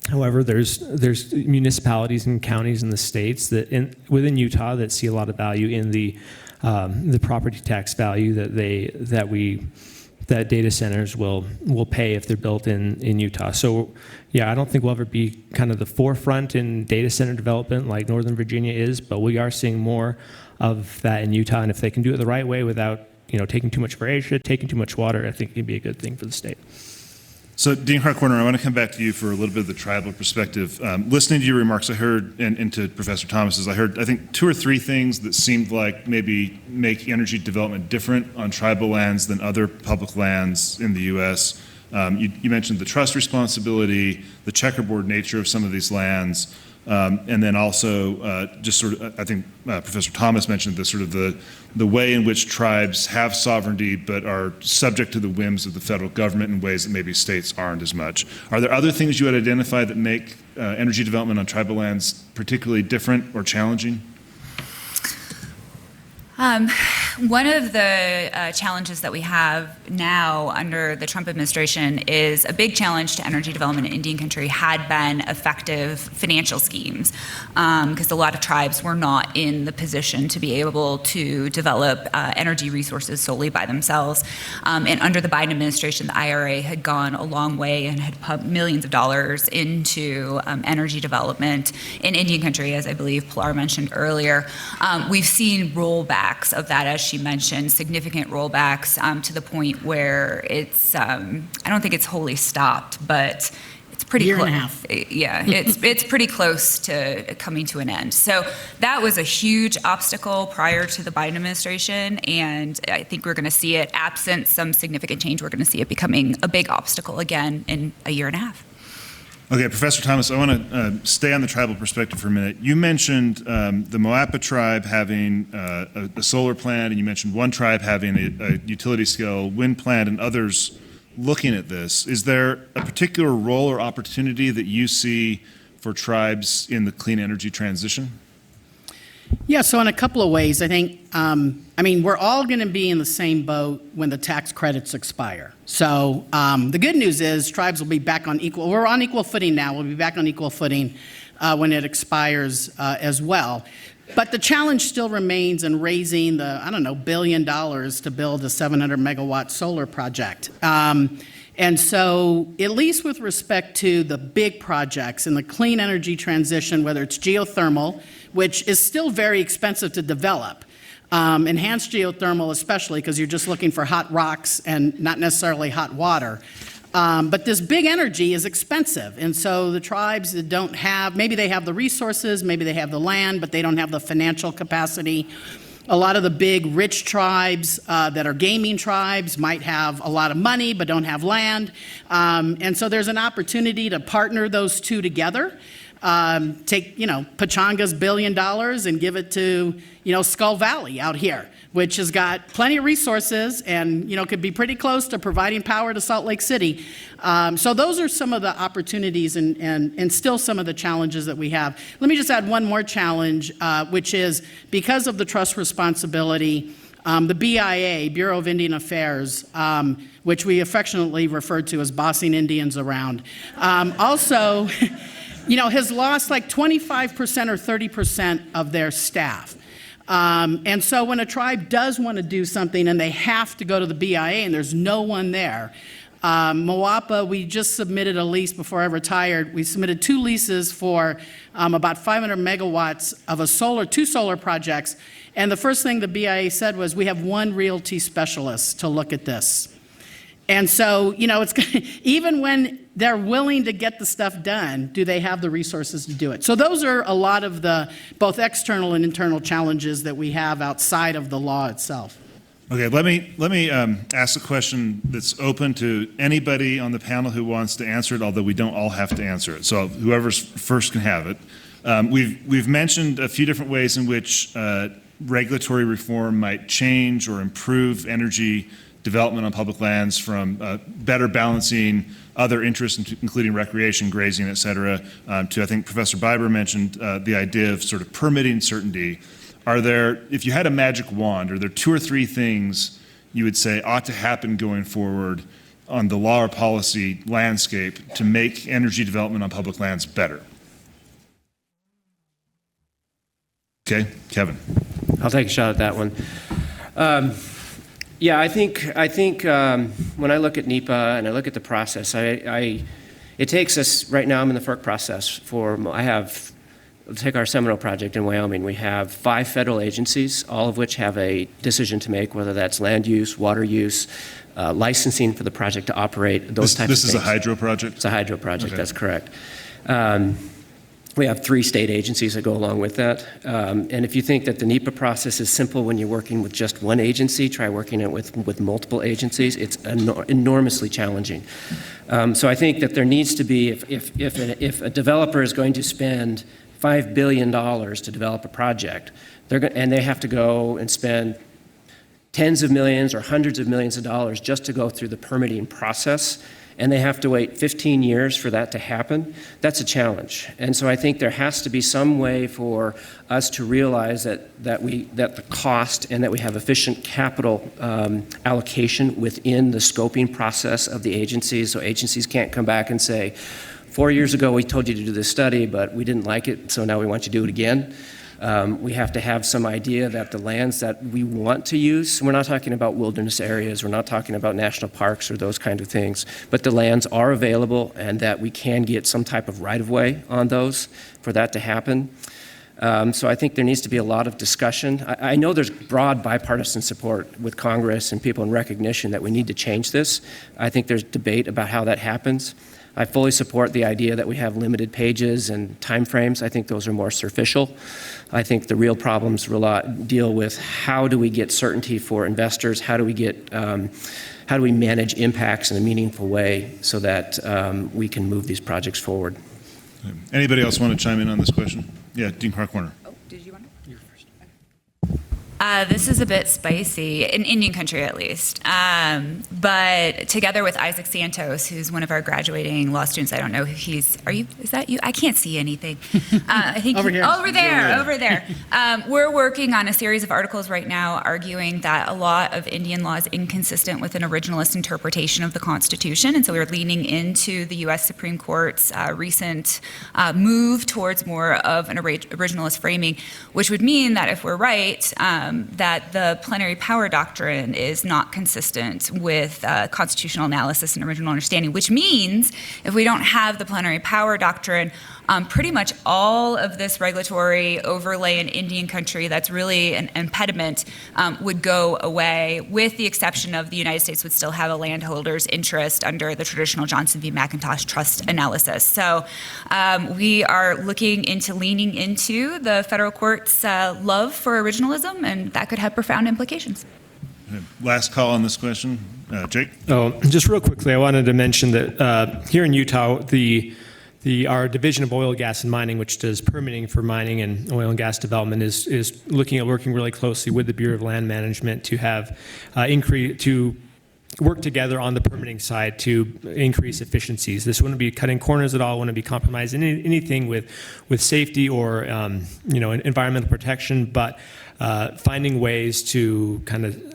However, there's municipalities and counties in the states within Utah that see a lot of value in the property tax value that data centers will pay if they're built in Utah. So, yeah, I don't think we'll ever be kind of the forefront in data center development like Northern Virginia is, but we are seeing more of that in Utah. And if they can do it the right way without taking too much air, taking too much water, I think it can be a good thing for the state. So, Dean Hartcorner, I want to come back to you for a little bit of the tribal perspective. Listening to your remarks, I heard, and to Professor Thomas's, I think 2 or 3 things that seemed like maybe make energy development different on tribal lands than other public lands in the U.S. You mentioned the trust responsibility, the checkerboard nature of some of these lands, and then also just sort of, I think Professor Thomas mentioned the way in which tribes have sovereignty but are subject to the whims of the federal government in ways that maybe states aren't as much. Are there other things you would identify that make energy development on tribal lands particularly different or challenging? One of the challenges that we have now under the Trump administration is a big challenge to energy development in Indian country had been effective financial schemes, because a lot of tribes were not in the position to be able to develop energy resources solely by themselves. And under the Biden administration, the IRA had gone a long way and had pumped millions of dollars into energy development in Indian country, as I believe Pilar mentioned earlier. We've seen rollbacks of that, as she mentioned, significant rollbacks to the point where it's, I don't think it's wholly stopped, but it's pretty close. Year and a half. Yeah, it's pretty close to coming to an end. So that was a huge obstacle prior to the Biden administration, and I think we're going to see it, absent some significant change, we're going to see it becoming a big obstacle again in a year and a half. Okay, Professor Thomas, I want to stay on the tribal perspective for a minute. You mentioned the Moapa tribe having a solar plant, and you mentioned one tribe having a utility-scale wind plant, and others looking at this. Is there a particular role or opportunity that you see for tribes in the clean energy transition? Yeah, so in a couple of ways, I think, we're all going to be in the same boat when the tax credits expire. So the good news is tribes will be back on we're on equal footing now. We'll be back on equal footing when it expires as well. But the challenge still remains in raising the, $1 billion to build a 700 megawatt solar project. And so, at least with respect to the big projects in the clean energy transition, whether it's geothermal, which is still very expensive to develop, enhanced geothermal especially because you're just looking for hot rocks and not necessarily hot water, But this big energy is expensive. And so the tribes that don't have, maybe they have the resources, maybe they have the land, but they don't have the financial capacity. A lot of the big rich tribes that are gaming tribes might have a lot of money but don't have land. And so there's an opportunity to partner those two together. Take, Pechanga's $1 billion and give it to, Skull Valley out here, which has got plenty of resources and, could be pretty close to providing power to Salt Lake City. So those are some of the opportunities and still some of the challenges that we have. Let me just add one more challenge, which is because of the trust responsibility, the BIA, Bureau of Indian Affairs, which we affectionately refer to as bossing Indians around, also has lost like 25% or 30% of their staff. And so when a tribe does want to do something and they have to go to the BIA and there's no one there, Moapa, we just submitted a lease before I retired. We submitted 2 leases for about 500 megawatts of two solar projects. And the first thing the BIA said was, we have 1 realty specialist to look at this. And so, even when they're willing to get the stuff done, do they have the resources to do it? So those are a lot of the both external and internal challenges that we have outside of the law itself. Okay, let me ask a question that's open to anybody on the panel who wants to answer it, although we don't all have to answer it. So whoever's first can have it. We've mentioned a few different ways in which regulatory reform might change or improve energy development on public lands, from better balancing other interests, including recreation, grazing, et cetera, to, I think Professor Biber mentioned the idea of sort of permitting certainty. Are there, if you had a magic wand, are there 2 or 3 things you would say ought to happen going forward on the law or policy landscape to make energy development on public lands better? Okay, Kevin. I'll take a shot at that one. Yeah, I think when I look at NEPA and I look at the process, it takes us, right now I'm in the FERC process let's take our Seminole project in Wyoming. We have 5 federal agencies, all of which have a decision to make, whether that's land use, water use, licensing for the project to operate, those types of things. This is a hydro project? It's a hydro project, Okay. That's correct. We have 3 state agencies that go along with that. And if you think that the NEPA process is simple when you're working with just one agency, try working it with multiple agencies. It's enormously challenging. So I think that there needs to be, if a developer is going to spend $5 billion to develop a project, and they have to go and spend tens of millions or hundreds of millions of dollars just to go through the permitting process, and they have to wait 15 years for that to happen, that's a challenge. And so I think there has to be some way for us to realize that the cost and that we have efficient capital allocation within the scoping process of the agencies, so agencies can't come back and say, 4 years ago we told you to do this study, but we didn't like it, so now we want you to do it again. We have to have some idea that the lands that we want to use, we're not talking about wilderness areas, we're not talking about national parks or those kind of things, but the lands are available and that we can get some type of right-of-way on those for that to happen. So I think there needs to be a lot of discussion. I know there's broad bipartisan support with Congress and people in recognition that we need to change this. I think there's debate about how that happens. I fully support the idea that we have limited pages and timeframes. I think those are more superficial. I think the real problems deal with how do we get certainty for investors? How do we manage impacts in a meaningful way so that we can move these projects forward? Anybody else want to chime in on this question? Yeah, Dean Harkwarner. Oh, did you want to? You're first. This is a bit spicy, in Indian country at least. But together with Isaac Santos, who's one of our graduating law students, I don't know who is that you? I can't see anything. I think Over here. Over there. We're working on a series of articles right now arguing that a lot of Indian law is inconsistent with an originalist interpretation of the Constitution. And so we're leaning into the U.S. Supreme Court's recent move towards more of an originalist framing, which would mean that if we're right, that the plenary power doctrine is not consistent with constitutional analysis and original understanding, which means if we don't have the plenary power doctrine, pretty much all of this regulatory overlay in Indian country that's really an impediment would go away, with the exception of the United States would still have a landholder's interest under the traditional Johnson v. McIntosh trust analysis. So we are looking into leaning into the federal court's love for originalism, and that could have profound implications. Last call on this question. Jake? Oh, just real quickly, I wanted to mention that here in Utah, our Division of Oil, Gas, and Mining, which does permitting for mining and oil and gas development, is looking at working really closely with the Bureau of Land Management to have to work together on the permitting side to increase efficiencies. This wouldn't be cutting corners at all. Wouldn't be compromising anything with safety or environmental protection, but finding ways to kind of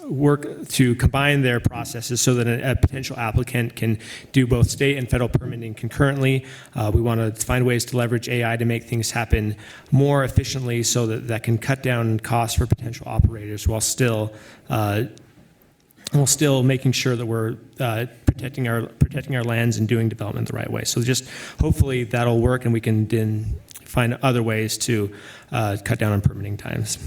work to combine their processes so that a potential applicant can do both state and federal permitting concurrently. We want to find ways to leverage AI to make things happen more efficiently so that can cut down costs for potential operators while still making sure that we're protecting our lands and doing development the right way. So just hopefully that'll work, and we can then find other ways to cut down on permitting times.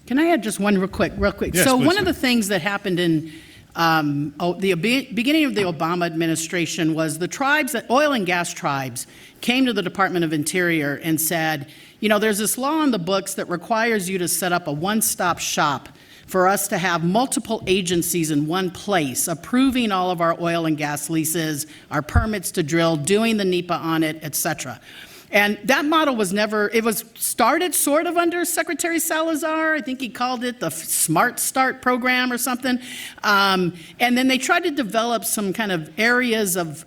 Can I add just one real quick? Yes, So please. one of the things that happened in the beginning of the Obama administration was the tribes, oil and gas tribes, came to the Department of Interior and said, there's this law on the books that requires you to set up a one-stop shop for us to have multiple agencies in one place, approving all of our oil and gas leases, our permits to drill, doing the NEPA on it, et cetera. And that model it was started sort of under Secretary Salazar. I think he called it the Smart Start program or something. And then they tried to develop some kind of areas of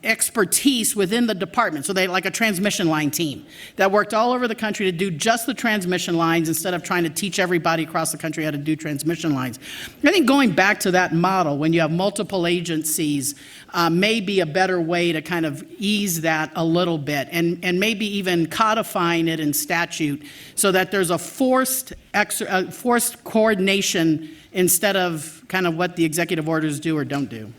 expertise within the department. So they like a transmission line team that worked all over the country to do just the transmission lines instead of trying to teach everybody across the country how to do transmission lines. I think going back to that model, when you have multiple agencies, may be a better way to kind of ease that a little bit, and maybe even codifying it in statute so that there's a forced coordination instead of kind of what the executive orders do or don't do.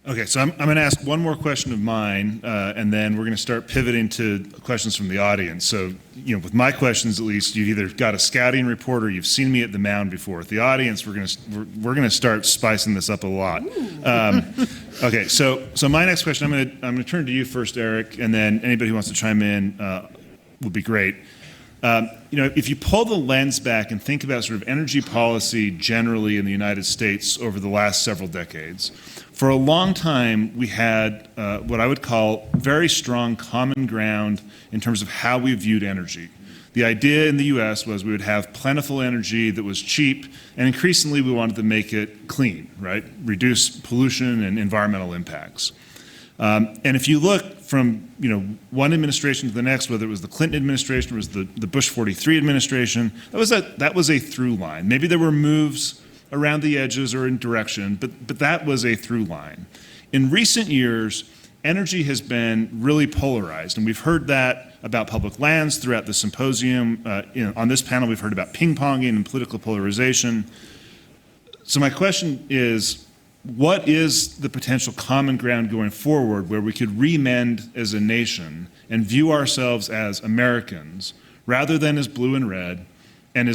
Okay, so I'm going to ask one more question of mine, and then we're going to start pivoting to questions from the audience. So, with my questions at least, you've either got a scouting report or you've seen me at the mound before. With the audience, we're going to start spicing this up a lot. Okay, so my next question, I'm going to turn to you first, Eric, and then anybody who wants to chime in would be great. If you pull the lens back and think about sort of energy policy generally in the United States over the last several decades, for a long time we had what I would call very strong common ground in terms of how we viewed energy. The idea in the US was we would have plentiful energy that was cheap, and increasingly we wanted to make it clean, right? Reduce pollution and environmental impacts. And if you look from one administration to the next, whether it was the Clinton administration or it was the Bush 43 administration, that was a through line. Maybe there were moves around the edges or in direction, but that was a through line. In recent years, energy has been really polarized, and we've heard that about public lands throughout the symposium. On this panel, we've heard about ping-ponging and political polarization. So my question is, what is the potential common ground going forward where we could remend as a nation and view ourselves as Americans rather than as blue and red? And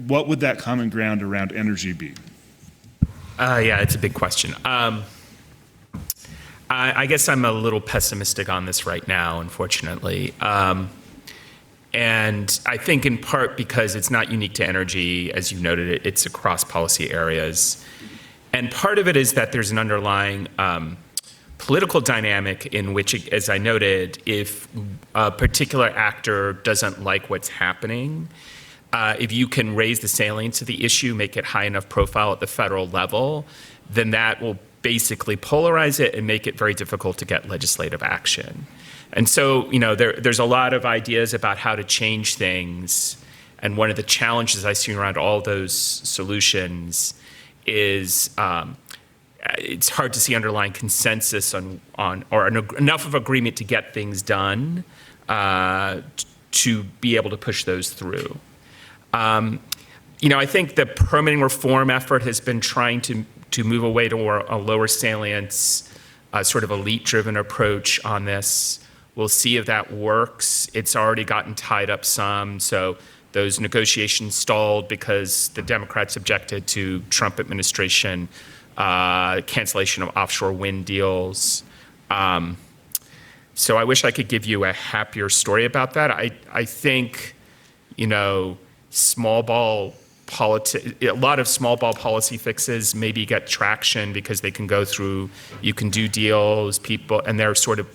what would that common ground around energy be? Yeah, it's a big question. I guess I'm a little pessimistic on this right now, unfortunately. And I think in part because it's not unique to energy, as you noted, it's across policy areas. And part of it is that there's an underlying political dynamic in which, as I noted, if a particular actor doesn't like what's happening, if you can raise the salience of the issue, make it high enough profile at the federal level, then that will basically polarize it and make it very difficult to get legislative action. And so, there's a lot of ideas about how to change things. And one of the challenges I see around all those solutions is it's hard to see underlying consensus on or enough of agreement to get things done to be able to push those through. I think the permitting reform effort has been trying to move away to a lower salience, sort of elite-driven approach on this We'll see if that works. It's already gotten tied up some, so those negotiations stalled because the Democrats objected to Trump administration cancellation of offshore wind deals. So I wish I could give you a happier story about that. I think, a lot of small ball policy fixes maybe get traction because they can go through, you can do deals, people, and they're sort of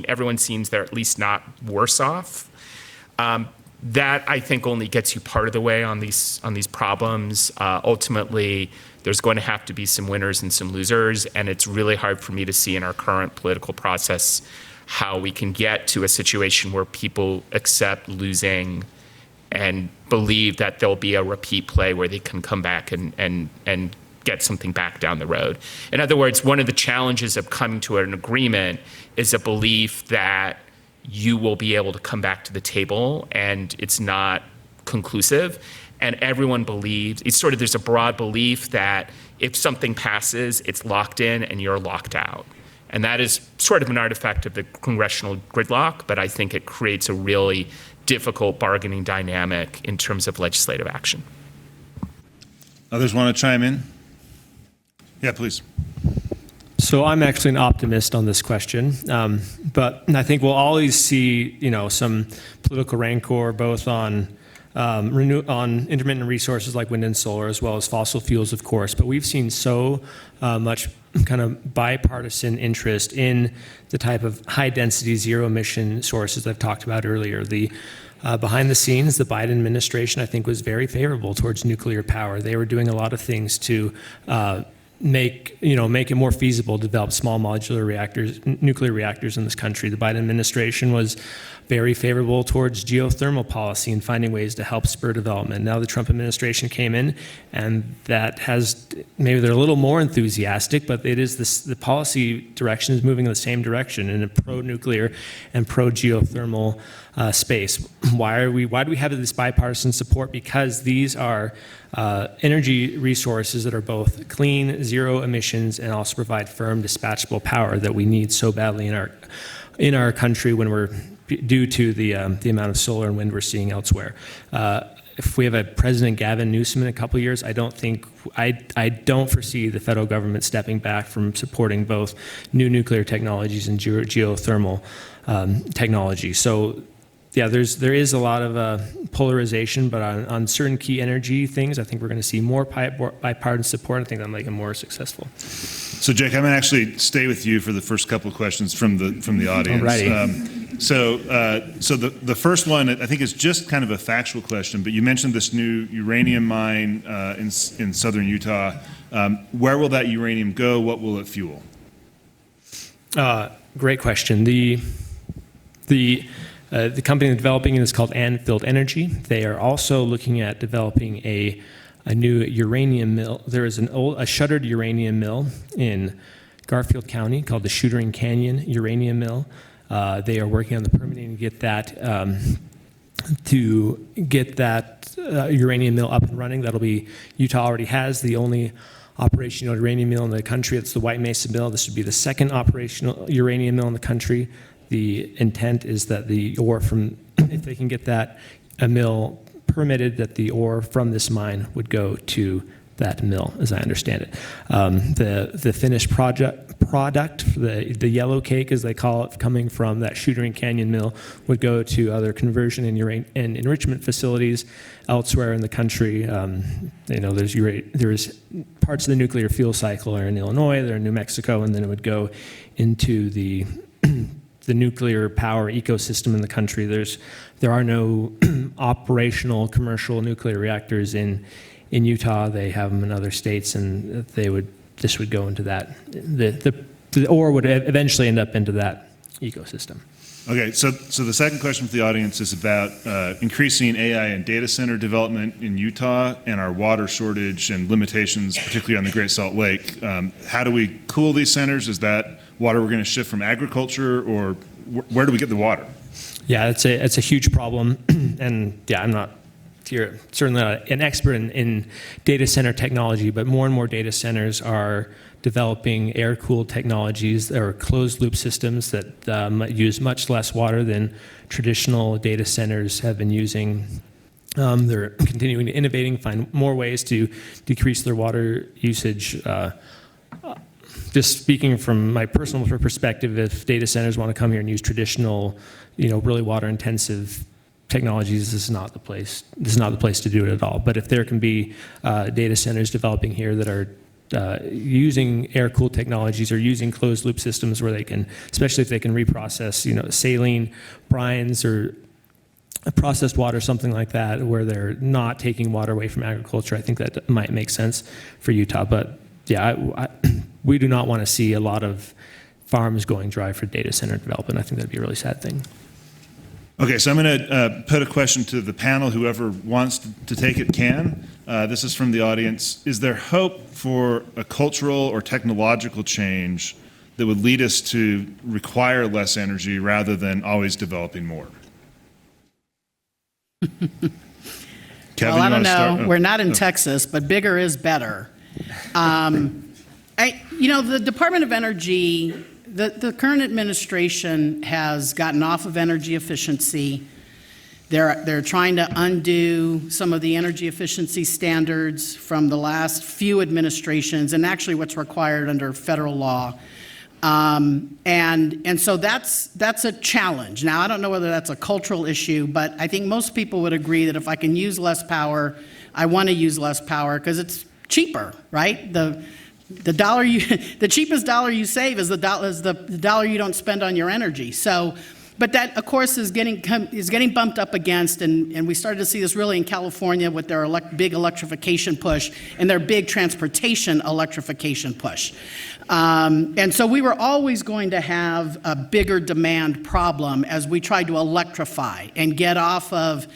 everyone seems they're at least not worse off. That I think only gets you part of the way on these problems. Ultimately, there's going to have to be some winners and some losers, and it's really hard for me to see in our current political process how we can get to a situation where people accept losing and believe that there'll be a repeat play where they can come back and get something back down the road. In other words, one of the challenges of coming to an agreement is a belief that you will be able to come back to the table and it's not conclusive. And everyone believes, there's a broad belief that if something passes, it's locked in and you're locked out. And that is sort of an artifact of the congressional gridlock, but I think it creates a really difficult bargaining dynamic in terms of legislative action. Others want to chime in? Yeah, please. So I'm actually an optimist on this question, but I think we'll always see, some political rancor both on intermittent resources like wind and solar, as well as fossil fuels, of course. But we've seen so much kind of bipartisan interest in the type of high-density, zero-emission sources I've talked about earlier. The behind the scenes, the Biden administration, I think, was very favorable towards nuclear power. They were doing a lot of things to make it more feasible to develop small modular reactors, nuclear reactors in this country. The Biden administration was very favorable towards geothermal policy and finding ways to help spur development. Now the Trump administration came in, and maybe they're a little more enthusiastic, but it is the policy direction is moving in the same direction in a pro-nuclear and pro-geothermal space. Why do we have this bipartisan support? Because these are energy resources that are both clean, zero emissions, and also provide firm, dispatchable power that we need so badly in our country when we're due to the amount of solar and wind we're seeing elsewhere. If we have a President Gavin Newsom in a couple of years, I don't foresee the federal government stepping back from supporting both new nuclear technologies and geothermal technology. So yeah, there is a lot of polarization, but on certain key energy things, I think we're going to see more bipartisan support. I think that'll make it more successful. So Jake, I'm going to actually stay with you for the first couple of questions from the audience. Alrighty. So the first one, I think, is just kind of a factual question, but you mentioned this new uranium mine in southern Utah. Where will that uranium go? What will it fuel? Great question. The company developing it is called Anfield Energy. They are also looking at developing a new uranium mill. There is a shuttered uranium mill in Garfield County called the Shooting Canyon Uranium Mill. They are working on the permitting to get that uranium mill up and running. Utah already has the only operational uranium mill in the country. It's the White Mesa Mill. This would be the second operational uranium mill in the country. The intent is that the ore if they can get that mill permitted, that the ore from this mine would go to that mill, as I understand it. The finished product, the yellow cake, as they call it, coming from that Shooting Canyon mill, would go to other conversion and enrichment facilities elsewhere in the country. There's parts of the nuclear fuel cycle are in Illinois, they're in New Mexico, and then it would go into the nuclear power ecosystem in the country. There are no operational commercial nuclear reactors in Utah. They have them in other states, and this would go into that. The ore would eventually end up into that ecosystem. Okay, so the second question for the audience is about increasing AI and data center development in Utah and our water shortage and limitations, particularly on the Great Salt Lake. How do we cool these centers? Is that water we're going to shift from agriculture, or where do we get the water? Yeah, it's a huge problem, and yeah, I'm not you're certainly not an expert in data center technology, but more and more data centers are developing air-cooled technologies or closed-loop systems that use much less water than traditional data centers have been using. They're continuing to innovate and find more ways to decrease their water usage. Just speaking from my personal perspective, if data centers want to come here and use traditional, really water-intensive technologies, this is not the place. This is not the place to do it at all. But if there can be data centers developing here that are using air-cooled technologies or using closed-loop systems where they can, especially if they can reprocess, saline, brines, or processed water, something like that, where they're not taking water away from agriculture, I think that might make sense for Utah. But yeah, we do not want to see a lot of farms going dry for data center development. I think that'd be a really sad thing. Okay, so I'm going to put a question to the panel. Whoever wants to take it can. This is from the audience. Is there hope for a cultural or technological change that would lead us to require less energy rather than always developing more? Kevin, Well, I don't know. start? Oh. We're not in Texas, but bigger is better. The Department of Energy, the current administration has gotten off of energy efficiency. They're trying to undo some of the energy efficiency standards from the last few administrations and actually what's required under federal law. And so that's a challenge. Now, I don't know whether that's a cultural issue, but I think most people would agree that if I can use less power, I want to use less power because it's cheaper, right? The cheapest dollar you save is the dollar you don't spend on your energy. So, but that, of course, is getting bumped up against, and we started to see this really in California with their big electrification push and their big transportation electrification push. And so we were always going to have a bigger demand problem as we tried to electrify and get off of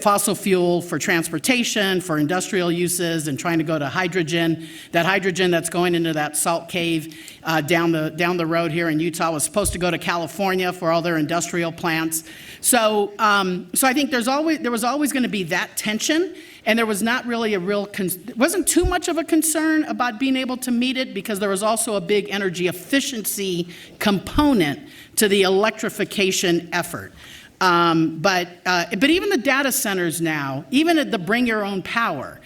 fossil fuel for transportation, for industrial uses, and trying to go to hydrogen. That hydrogen that's going into that salt cave down the road here in Utah was supposed to go to California for all their industrial plants. So I think there was always going to be that tension, and there was not really wasn't too much of a concern about being able to meet it because there was also a big energy efficiency component to the electrification effort. But even the data centers now, even at the bring your own power,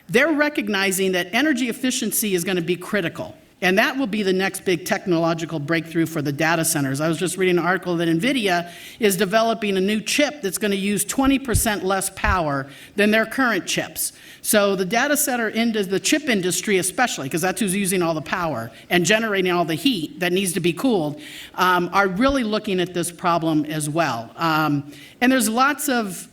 they're recognizing that energy efficiency is going to be critical. And that will be the next big technological breakthrough for the data centers. I was just reading an article that NVIDIA is developing a new chip that's going to use 20% less power than their current chips. So the data center the chip industry especially, because that's who's using all the power and generating all the heat that needs to be cooled, are really looking at this problem as well. And there's lots of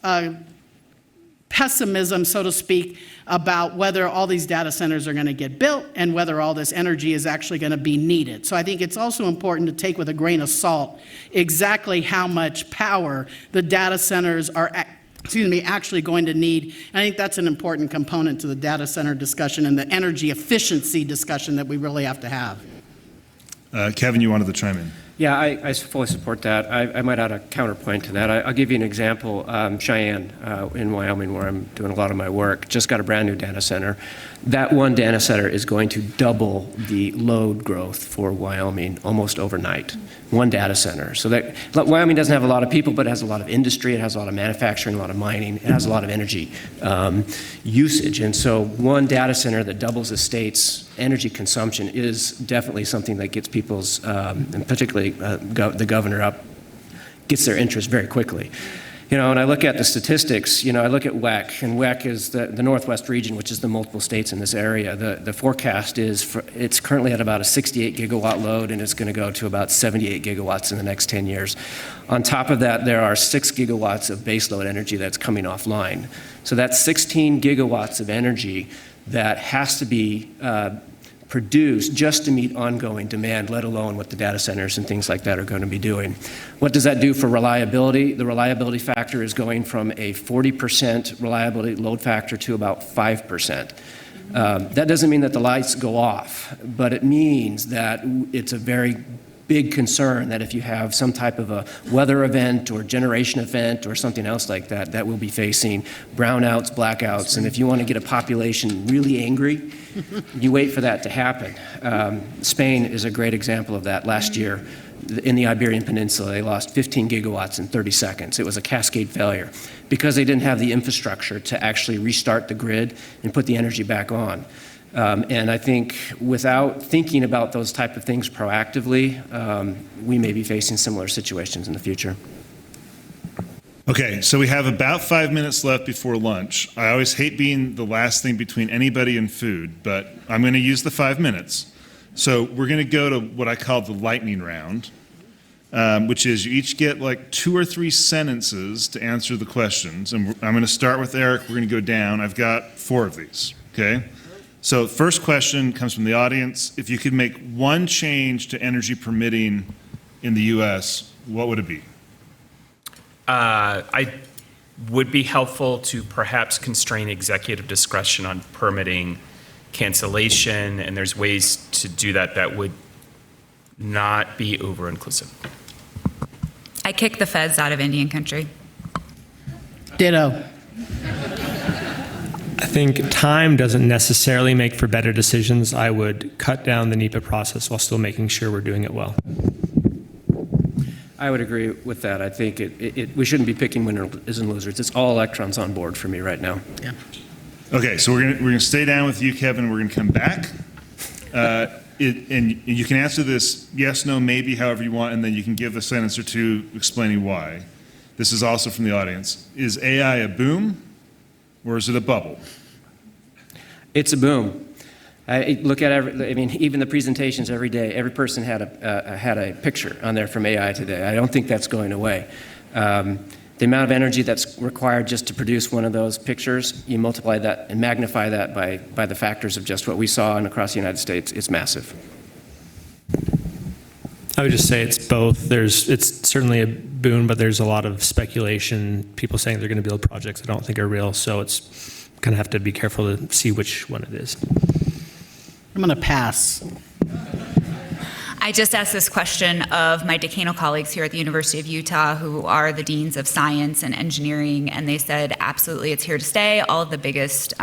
pessimism, so to speak, about whether all these data centers are going to get built and whether all this energy is actually going to be needed. So I think it's also important to take with a grain of salt exactly how much power the data centers are actually going to need. And I think that's an important component to the data center discussion and the energy efficiency discussion that we really have to have. Kevin, you wanted to chime in. Yeah, I fully support that. I might add a counterpoint to that. I'll give you an example. Cheyenne in Wyoming, where I'm doing a lot of my work, just got a brand new data center. That one data center is going to double the load growth for Wyoming almost overnight. One data center. So that Wyoming doesn't have a lot of people, but it has a lot of industry, it has a lot of manufacturing, a lot of mining, it has a lot of energy usage. And so one data center that doubles the state's energy consumption is definitely something that gets people's, and particularly the governor gets their interest very quickly. When I look at the statistics, I look at WEC, and WEC is the Northwest region, which is the multiple states in this area. The forecast is it's currently at about a 68 gigawatt load, and it's going to go to about 78 gigawatts in the next 10 years. On top of that, there are 6 gigawatts of baseload energy that's coming offline. So that's 16 gigawatts of energy that has to be produced just to meet ongoing demand, let alone what the data centers and things like that are going to be doing. What does that do for reliability? The reliability factor is going from a 40% reliability load factor to about 5%. That doesn't mean that the lights go off, but it means that it's a very big concern that if you have some type of a weather event or generation event or something else like that, that we'll be facing brownouts, blackouts, and if you want to get a population really angry, you wait for that to happen. Spain is a great example of that. Last year, in the Iberian Peninsula, they lost 15 gigawatts in 30 seconds. It was a cascade failure because they didn't have the infrastructure to actually restart the grid and put the energy back on. And I think without thinking about those type of things proactively, we may be facing similar situations in the future. Okay, so we have about 5 minutes left before lunch. I always hate being the last thing between anybody and food, but I'm going to use the 5 minutes. So we're going to go to what I call the lightning round, which is you each get like 2 or 3 sentences to answer the questions. And I'm going to start with Eric. We're going to go down. I've got 4 of these, okay? So first question comes from the audience. If you could make one change to energy permitting in the U.S., what would it be? I would be helpful to perhaps constrain executive discretion on permitting cancellation, and there's ways to do that that would not be over-inclusive. I kick the feds out of Indian country. Ditto. I think time doesn't necessarily make for better decisions. I would cut down the NEPA process while still making sure we're doing it well. I would agree with that. I think we shouldn't be picking winners and losers. It's all electrons on board for me right now. Yeah. Okay, so we're gonna stay down with you, Kevin. We're gonna come back, and you can answer this yes, no, maybe, however you want, and then you can give a sentence or two explaining why. This is also from the audience. Is AI a boom, or is it a bubble? It's a boom. I look at even the presentations every day. Every person had a picture on there from AI today. I don't think that's going away. The amount of energy that's required just to produce one of those pictures, you multiply that and magnify that by the factors of just what we saw and across the United States, it's massive. I would just say it's both. It's certainly a boon, but there's a lot of speculation, people saying they're going to build projects I don't think are real, so it's kind of have to be careful to see which one it is. I'm going to pass. I just asked this question of my decanal colleagues here at the University of Utah, who are the deans of science and engineering, and they said, absolutely, it's here to stay. All of the biggest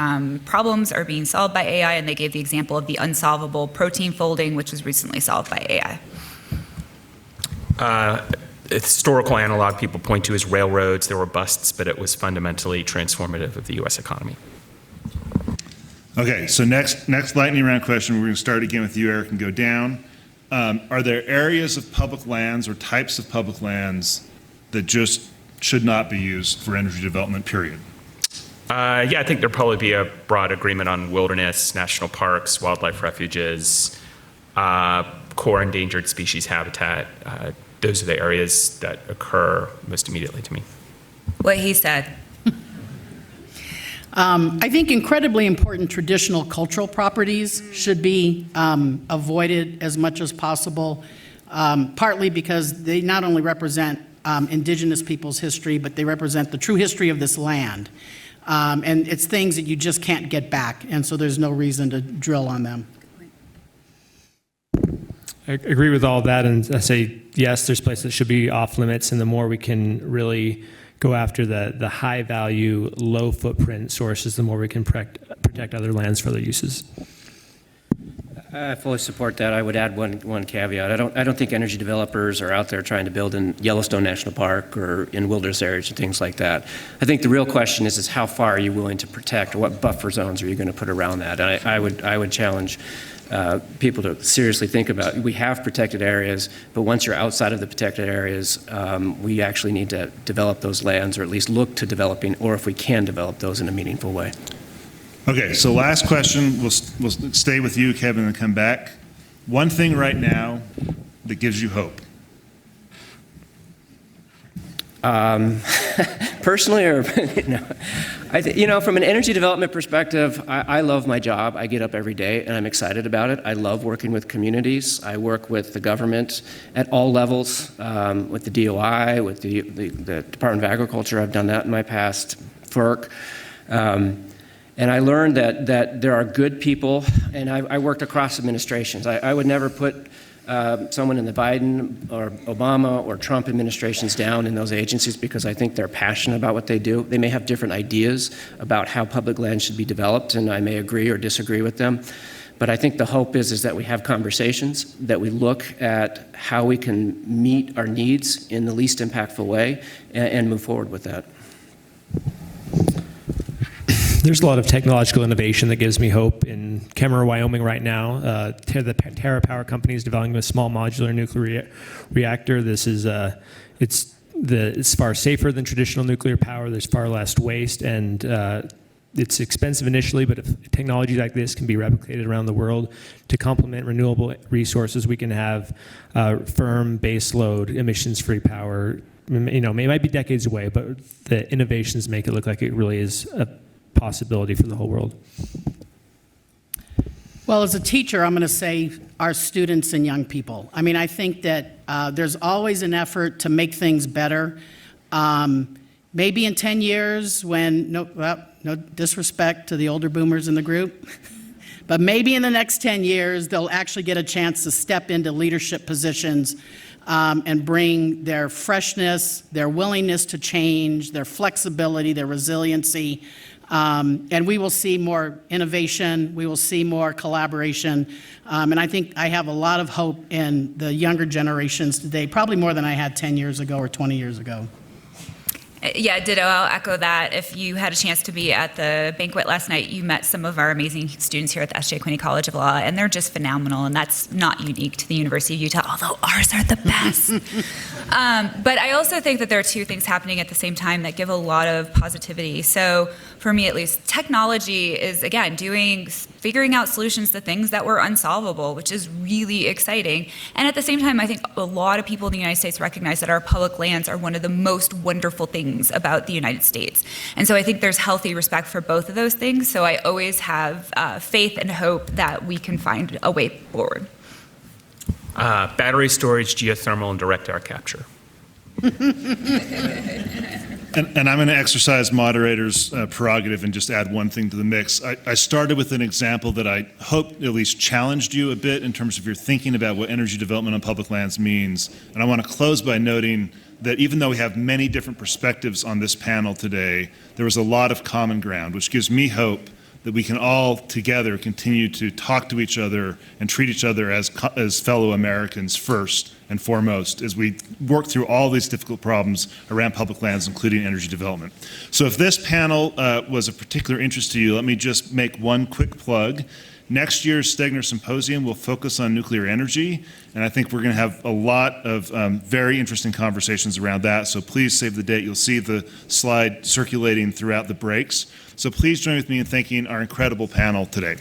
problems are being solved by AI, and they gave the example of the unsolvable protein folding, which was recently solved by AI. A historical analog people point to is railroads. There were busts, but it was fundamentally transformative of the U.S. economy. Okay, so next lightning round question, we're going to start again with you, Eric, and go down. Are there areas of public lands or types of public lands that just should not be used for energy development, period? Yeah, I think there'll probably be a broad agreement on wilderness, national parks, wildlife refuges, core endangered species habitat. Those are the areas that occur most immediately to me. What he said. I think incredibly important traditional cultural properties should be avoided as much as possible, partly because they not only represent indigenous people's history, but they represent the true history of this land. And it's things that you just can't get back, and so there's no reason to drill on them. I agree with all that, and I say, yes, there's places that should be off limits, and the more we can really go after the high value, low footprint sources, the more we can protect other lands for other uses. I fully support that. I would add one caveat. I don't think energy developers are out there trying to build in Yellowstone National Park or in wilderness areas and things like that. I think the real question is how far are you willing to protect, or what buffer zones are you going to put around that? And I would challenge people to seriously think about. We have protected areas, but once you're outside of the protected areas, we actually need to develop those lands, or at least look to developing, or if we can develop those in a meaningful way. Okay, so last question. We'll stay with you, Kevin, and come back. One thing right now that gives you hope. Personally, or no, from an energy development perspective, I love my job. I get up every day and I'm excited about it. I love working with communities. I work with the government at all levels, with the DOI, with the Department of Agriculture. I've done that in my past, FERC. And I learned that there are good people, and I worked across administrations. I would never put someone in the Biden or Obama or Trump administrations down in those agencies because I think they're passionate about what they do. They may have different ideas about how public land should be developed, and I may agree or disagree with them. But I think the hope is that we have conversations, that we look at how we can meet our needs in the least impactful way and move forward with that. There's a lot of technological innovation that gives me hope. In Kemmerer, Wyoming right now, the TerraPower company is developing a small modular nuclear reactor. This is it's far safer than traditional nuclear power. There's far less waste, and it's expensive initially, but if technology like this can be replicated around the world to complement renewable resources, we can have firm baseload, emissions-free power. You know, it might be decades away, but the innovations make it look like it really is a possibility for the whole world. Well, as a teacher, I'm going to say our students and young people. I mean, I think that there's always an effort to make things better. Maybe in 10 years when, no disrespect to the older boomers in the group, but maybe in the next 10 years, they'll actually get a chance to step into leadership positions and bring their freshness, their willingness to change, their flexibility, their resiliency. And we will see more innovation, we will see more collaboration. And I think I have a lot of hope in the younger generations today, probably more than I had 10 years ago or 20 years ago. Yeah, ditto. I'll echo that. If you had a chance to be at the banquet last night, you met some of our amazing students here at the S.J. Quinney College of Law, and they're just phenomenal, and that's not unique to the University of Utah, although ours are the best. But I also think that there are two things happening at the same time that give a lot of positivity. So for me at least, technology is, again, figuring out solutions to things that were unsolvable, which is really exciting. And at the same time, I think a lot of people in the United States recognize that our public lands are one of the most wonderful things about the United States. And so I think there's healthy respect for both of those things. So I always have faith and hope that we can find a way forward. Battery storage, geothermal, and direct air capture. And I'm going to exercise moderator's prerogative and just add one thing to the mix. I started with an example that I hope at least challenged you a bit in terms of your thinking about what energy development on public lands means. And I want to close by noting that even though we have many different perspectives on this panel today, there was a lot of common ground, which gives me hope that we can all together continue to talk to each other and treat each other as fellow Americans first and foremost as we work through all these difficult problems around public lands, including energy development. So if this panel was of particular interest to you, let me just make one quick plug. Next year's Stegner Symposium will focus on nuclear energy, and I think we're going to have a lot of very interesting conversations around that, so please save the date. You'll see the slide circulating throughout the breaks. So please join with me in thanking our incredible panel today.